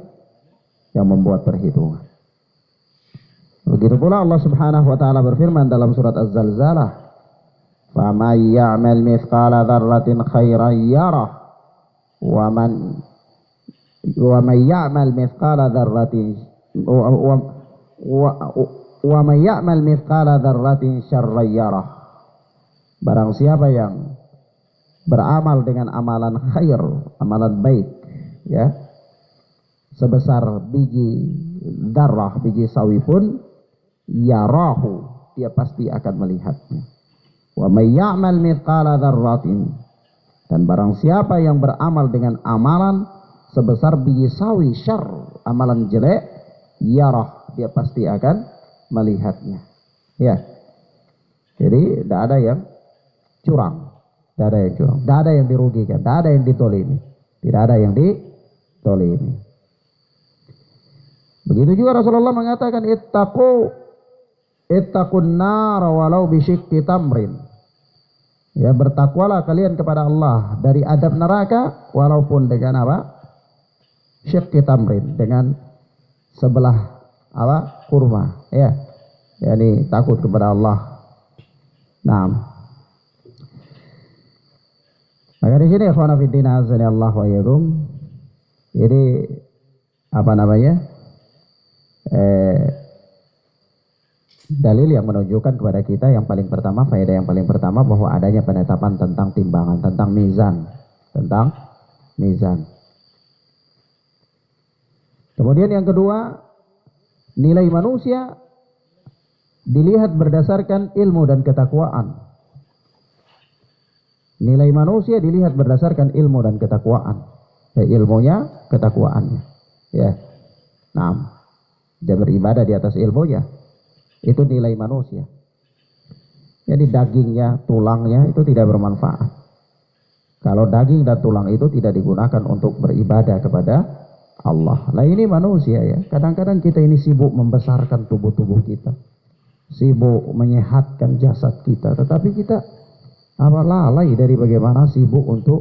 yang membuat perhitungan. Begitu pula Allah Subhanahu wa taala berfirman dalam surat Az-Zalzalah, "Faman ya'mal mithqala dzarratin khairan yarah wa man ya'mal mithqala dzarratin wa man ya'mal mithqala dzarratin syarran yarah." Barang siapa yang beramal dengan amalan khair, amalan baik, ya, sebesar biji darah, biji sawi pun, yarahu, dia pasti akan melihatnya. Wa may ya'mal mithqala dzarratin, dan barang siapa yang beramal dengan amalan sebesar biji sawi syarr, amalan jelek, yarah, dia pasti akan melihatnya, ya. Jadi tidak ada yang curang. Tidak ada yang curang, tidak ada yang dirugikan, tidak ada yang ditolimi, tidak ada yang ditolimi. Begitu juga Rasulullah mengatakan, ittaqun nar walau bisyikki tamrin. Ya, bertakwalah kalian kepada Allah dari adab neraka walaupun dengan syikki tamrin, dengan sebelah kurma, ya. Yani takut kepada Allah. Nah, maka di sini ikhwan fillah azza Allah wa yakum, jadi dalil yang menunjukkan kepada kita yang paling pertama, faedah yang paling pertama, bahwa adanya penetapan tentang timbangan, tentang mizan. Kemudian yang kedua, nilai manusia dilihat berdasarkan ilmu dan ketakwaan. Nilai manusia dilihat berdasarkan ilmu dan ketakwaan. Ilmunya, ketakwaannya. Ya. Nah, dia beribadah di atas ilmunya. Itu nilai manusia. Jadi dagingnya, tulangnya itu tidak bermanfaat. Kalau daging dan tulang itu tidak digunakan untuk beribadah kepada Allah. Nah ini manusia ya. Kadang-kadang kita ini sibuk membesarkan tubuh-tubuh kita. Sibuk menyehatkan jasad kita. Tetapi kita lalai dari bagaimana sibuk untuk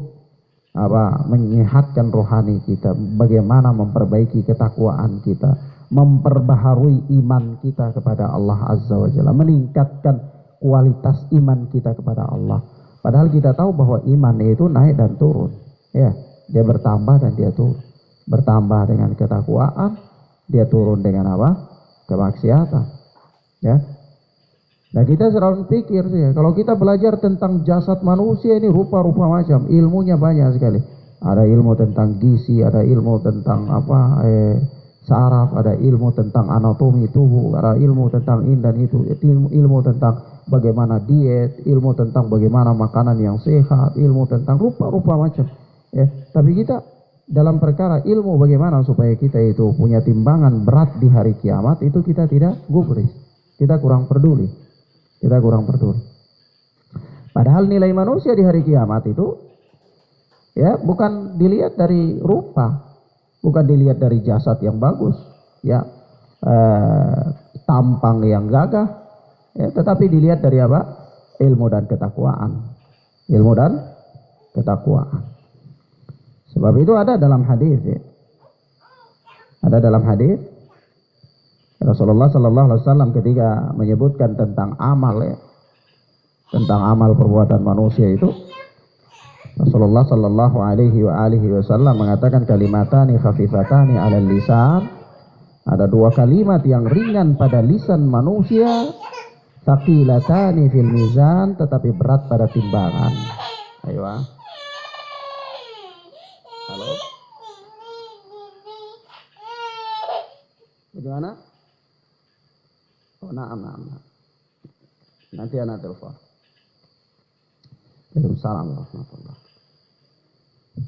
menyehatkan rohani kita. Bagaimana memperbaiki ketakwaan kita. Memperbaharui iman kita kepada Allah Azza wa Jalla. Meningkatkan kualitas iman kita kepada Allah. Padahal kita tahu bahwa iman itu naik dan turun. Ya, dia bertambah dan dia turun. Bertambah dengan ketakwaan, dia turun dengan kemaksiatan. Ya. Nah kita selalu pikir ya, kalau kita belajar tentang jasad manusia ini rupa-rupa macam, ilmunya banyak sekali. Ada ilmu tentang gizi, ada ilmu tentang saraf, ada ilmu tentang anatomi tubuh, ada ilmu tentang ini dan itu, ilmu tentang bagaimana diet, ilmu tentang bagaimana makanan yang sehat, ilmu tentang rupa-rupa macam. Ya, tapi kita dalam perkara ilmu bagaimana supaya kita itu punya timbangan berat di hari kiamat, itu kita tidak gubris, kita kurang peduli, Padahal nilai manusia di hari kiamat itu ya bukan dilihat dari rupa, bukan dilihat dari jasad yang bagus, ya tampang yang gagah, ya, tetapi dilihat dari ilmu dan ketakwaan. Sebab itu ada dalam hadis ya. Ada dalam hadis Rasulullah sallallahu alaihi wasallam ketika menyebutkan tentang amal ya. Tentang amal perbuatan manusia itu, Rasulullah sallallahu alaihi wasallam mengatakan kalimatani khafifatani 'alal lisan. Ada dua kalimat yang ringan pada lisan manusia, thaqilatani fil mizan, tetapi berat pada timbangan. Ayo. Halo. Bagaimana? Oh, naam. Nanti anak telepon. Waalaikumsalam warahmatullahi.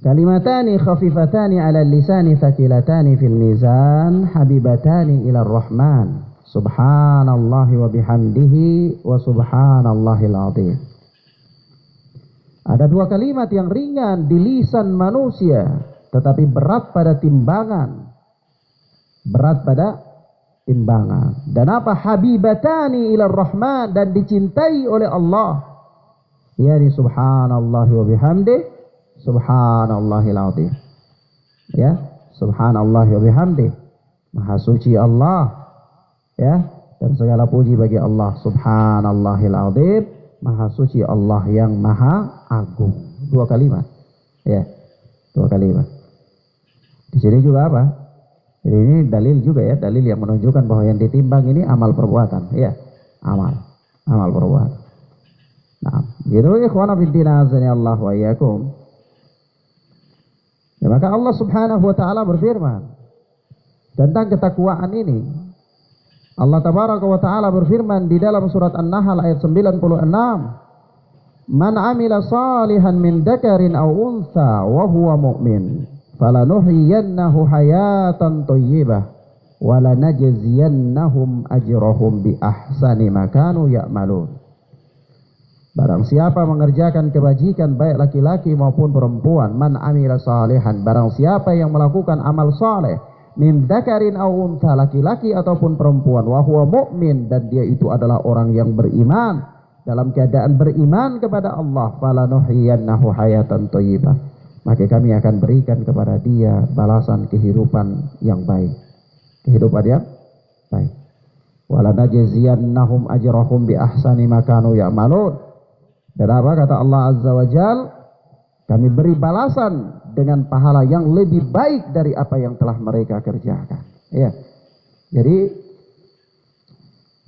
Kalimatani khafifatani 'ala lisani thaqilatani fil mizan habibatani ila ar-rahman subhanallahi wa bihamdihi wa subhanallahil azim. Ada dua kalimat yang ringan di lisan manusia tetapi berat pada timbangan. Dan apa? Habibatani ila ar-rahman, dan dicintai oleh Allah. Yani subhanallahi wa bihamdihi subhanallahil azim. Ya, subhanallah wa bihamdi. Maha suci Allah. Ya, dan segala puji bagi Allah. Subhanallahil azim. Maha suci Allah yang maha agung. Dua kalimat. Ya, dua kalimat. Di sini juga apa? Jadi ini dalil juga ya, dalil yang menunjukkan bahwa yang ditimbang ini amal perbuatan. Ya, amal perbuatan. Nah, gitu ikhwana fiddina azani Allah wa iyyakum. Ya, maka Allah Subhanahu wa taala berfirman tentang ketakwaan ini. Allah tabaraka wa taala berfirman di dalam surat An-Nahl ayat 96. Man amila salihan min dzakarin aw untha wa huwa mu'min falanuhyiyannahu hayatan thayyibah wa lanajziyannahum ajrahum bi ahsani ma kanu ya'malun. Barang siapa mengerjakan kebajikan baik laki-laki maupun perempuan, man amila salihan, barang siapa yang melakukan amal saleh, min dzakarin aw untha, laki-laki ataupun perempuan, wa huwa mu'min, dan dia itu adalah orang yang beriman, dalam keadaan beriman kepada Allah, falanuhyiyannahu hayatan thayyibah, maka kami akan berikan kepada dia balasan kehidupan yang baik. Kehidupan yang baik. Wa lanajziyannahum ajrahum bi ahsani ma kanu ya'malun. Dan apa kata Allah Azza wa Jal? Kami beri balasan dengan pahala yang lebih baik dari apa yang telah mereka kerjakan. Ya. Jadi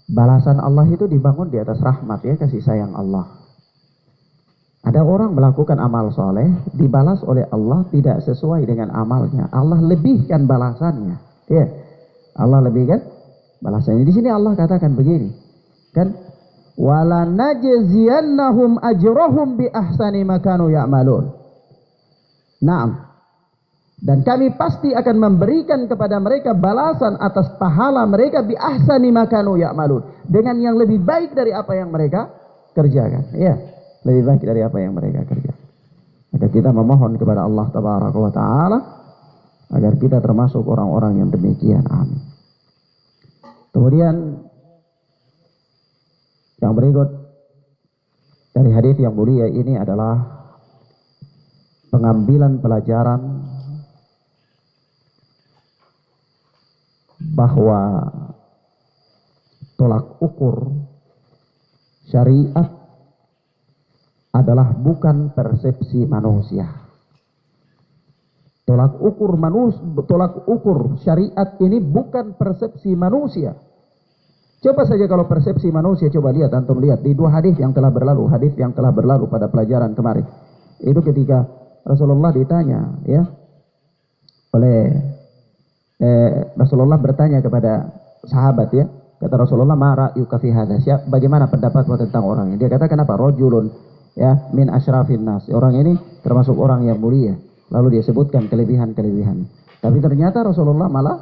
balasan Allah itu dibangun di atas rahmat ya, kasih sayang Allah. Ada orang melakukan amal soleh, dibalas oleh Allah tidak sesuai dengan amalnya. Allah lebihkan balasannya. Ya. Allah lebihkan balasannya. Di sini Allah katakan begini. Kan? Wala najziyannahum ajrahum bi ahsani ma kanu ya'malun. Naam. Dan kami pasti akan memberikan kepada mereka balasan atas pahala mereka bi ahsani ma kanu ya'malun, dengan yang lebih baik dari apa yang mereka kerjakan. Ya, lebih baik dari apa yang mereka kerjakan. Maka kita memohon kepada Allah Tabaraka wa Ta'ala agar kita termasuk orang-orang yang demikian. Amin. Kemudian yang berikut dari hadis yang mulia ini adalah pengambilan pelajaran bahwa tolak ukur syariat adalah bukan persepsi manusia. Tolak ukur syariat ini bukan persepsi manusia. Coba saja kalau persepsi manusia, coba lihat, antum lihat di dua hadis yang telah berlalu pada pelajaran kemarin. Itu ketika Rasulullah ditanya, ya, oleh Rasulullah bertanya kepada sahabat, ya, kata Rasulullah, ma ra'yuka fi hadza, bagaimana pendapatmu tentang orang ini? Dia kata, kenapa? Rajulun, ya, min asyrafin nas, orang ini termasuk orang yang mulia. Lalu dia sebutkan kelebihan-kelebihan. Tapi ternyata Rasulullah malah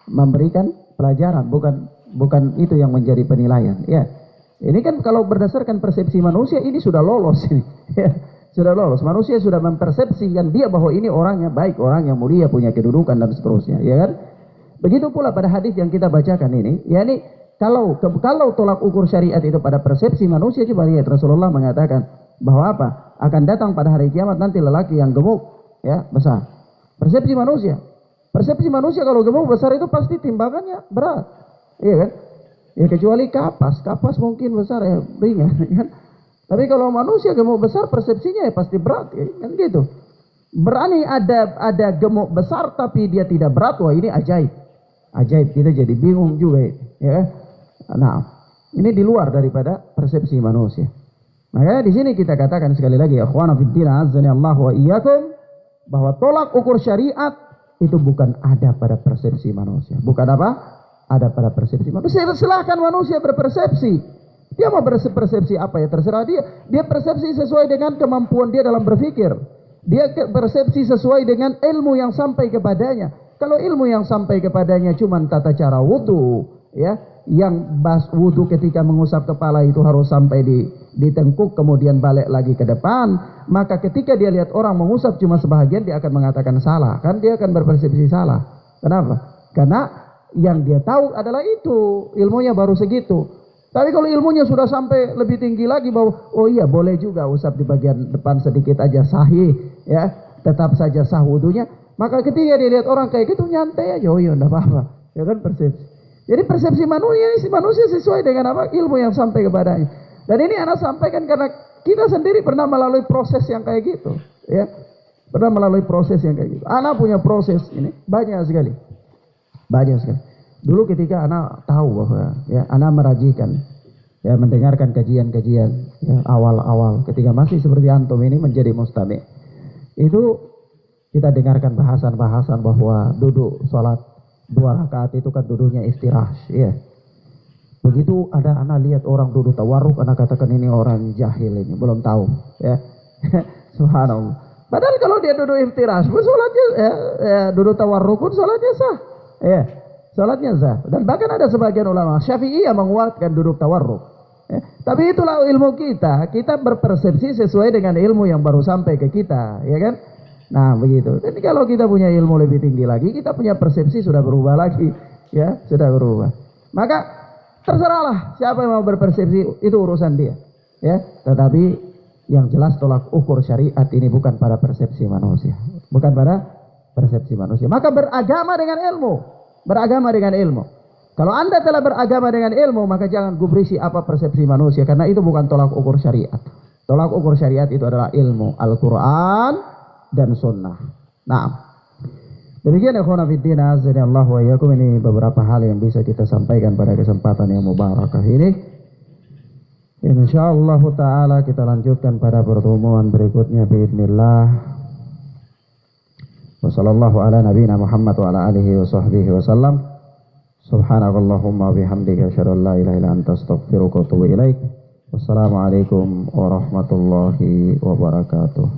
memberikan pelajaran, bukan itu yang menjadi penilaian. Ya, ini kan kalau berdasarkan persepsi manusia ini sudah lolos ini. Ya, sudah lolos. Manusia sudah mempersepsikan dia bahwa ini orangnya baik, orang yang mulia, punya kedudukan dan seterusnya. Ya kan? Begitu pula pada hadis yang kita bacakan ini. Ya, ini kalau tolak ukur syariat itu pada persepsi manusia, coba lihat Rasulullah mengatakan bahwa apa? Akan datang pada hari kiamat nanti lelaki yang gemuk, ya, besar. Persepsi manusia. Persepsi manusia kalau gemuk besar itu pasti timbangannya berat. Iya kan? Ya kecuali kapas mungkin besar, ya ringan, kan? Tapi kalau manusia gemuk besar persepsinya ya pasti berat, ya kan gitu. Berani ada gemuk besar tapi dia tidak berat, wah ini ajaib. Ajaib, kita jadi bingung juga, ya. Nah, ini di luar daripada persepsi manusia. Makanya di sini kita katakan sekali lagi, akhwana fiddin azzani Allah wa iyyakum, bahwa tolak ukur syariat itu bukan ada pada persepsi manusia. Bukan apa? Ada pada persepsi manusia. Silahkan manusia berpersepsi. Dia mau berpersepsi apa ya terserah dia. Dia persepsi sesuai dengan kemampuan dia dalam berpikir. Dia persepsi sesuai dengan ilmu yang sampai kepadanya. Kalau ilmu yang sampai kepadanya cuma tata cara wudu, ya, yang wudu ketika mengusap kepala itu harus sampai di tengkuk kemudian balik lagi ke depan, maka ketika dia lihat orang mengusap cuma sebahagian, dia akan mengatakan salah, kan dia akan berpersepsi salah. Kenapa? Karena yang dia tahu adalah itu, ilmunya baru segitu. Tapi kalau ilmunya sudah sampai lebih tinggi lagi bahwa oh iya boleh juga usap di bagian depan sedikit aja sahih, ya, tetap saja sah wudunya, maka ketika dia lihat orang kayak gitu nyantai aja, oh iya enggak apa-apa, ya kan, persepsi. Jadi persepsi manusia sesuai dengan apa? Ilmu yang sampai kepadanya. Dan ini anak sampaikan karena kita sendiri pernah melalui proses yang kayak gitu, ya. Pernah melalui proses yang kayak gitu. Anak punya proses ini banyak sekali. Banyak sekali. Dulu ketika anak tahu bahwa, ya, anak merajikan, ya, mendengarkan kajian-kajian, ya, awal-awal ketika masih seperti antum ini menjadi mustami', itu kita dengarkan bahasan-bahasan bahwa duduk sholat 2 rakaat itu kan duduknya istirahat, ya. Begitu ada anak lihat orang duduk tawarruk, anak katakan ini orang jahil, ini belum tahu, ya. Subhanallah. Padahal kalau dia duduk istirahat pun sholatnya, ya, duduk tawarruk pun sholatnya sah, ya. Salatnya sah. Dan bahkan ada sebagian ulama Syafi'i yang menguatkan duduk tawarruk. Ya. Tapi itulah ilmu kita. Kita berpersepsi sesuai dengan ilmu yang baru sampai ke kita, ya kan? Nah, begitu. Jadi kalau kita punya ilmu lebih tinggi lagi, kita punya persepsi sudah berubah lagi, ya, sudah berubah. Maka terserahlah siapa yang mau berpersepsi, itu urusan dia, ya. Tetapi yang jelas tolak ukur syariat ini bukan pada persepsi manusia, bukan pada persepsi manusia. Maka beragama dengan ilmu. Beragama dengan ilmu. Kalau Anda telah beragama dengan ilmu, maka jangan gubrisi apa persepsi manusia, karena itu bukan tolak ukur syariat. Tolak ukur syariat itu adalah ilmu Al-Quran dan Sunnah. Nah, demikian ya ikhwan fillah, azza Allah wa iyyakum, ini beberapa hal yang bisa kita sampaikan pada kesempatan yang mubarakah ini. Insyaallah taala kita lanjutkan pada pertemuan berikutnya biidznillah. Wassallallahu ala nabiyina Muhammad wa ala alihi wa sahbihi wa sallam. Subhanakallahumma bihamdika asyhadu an la ilaha illa anta astaghfiruka wa atubu ilaik. Wassalamualaikum warahmatullahi wabarakatuh.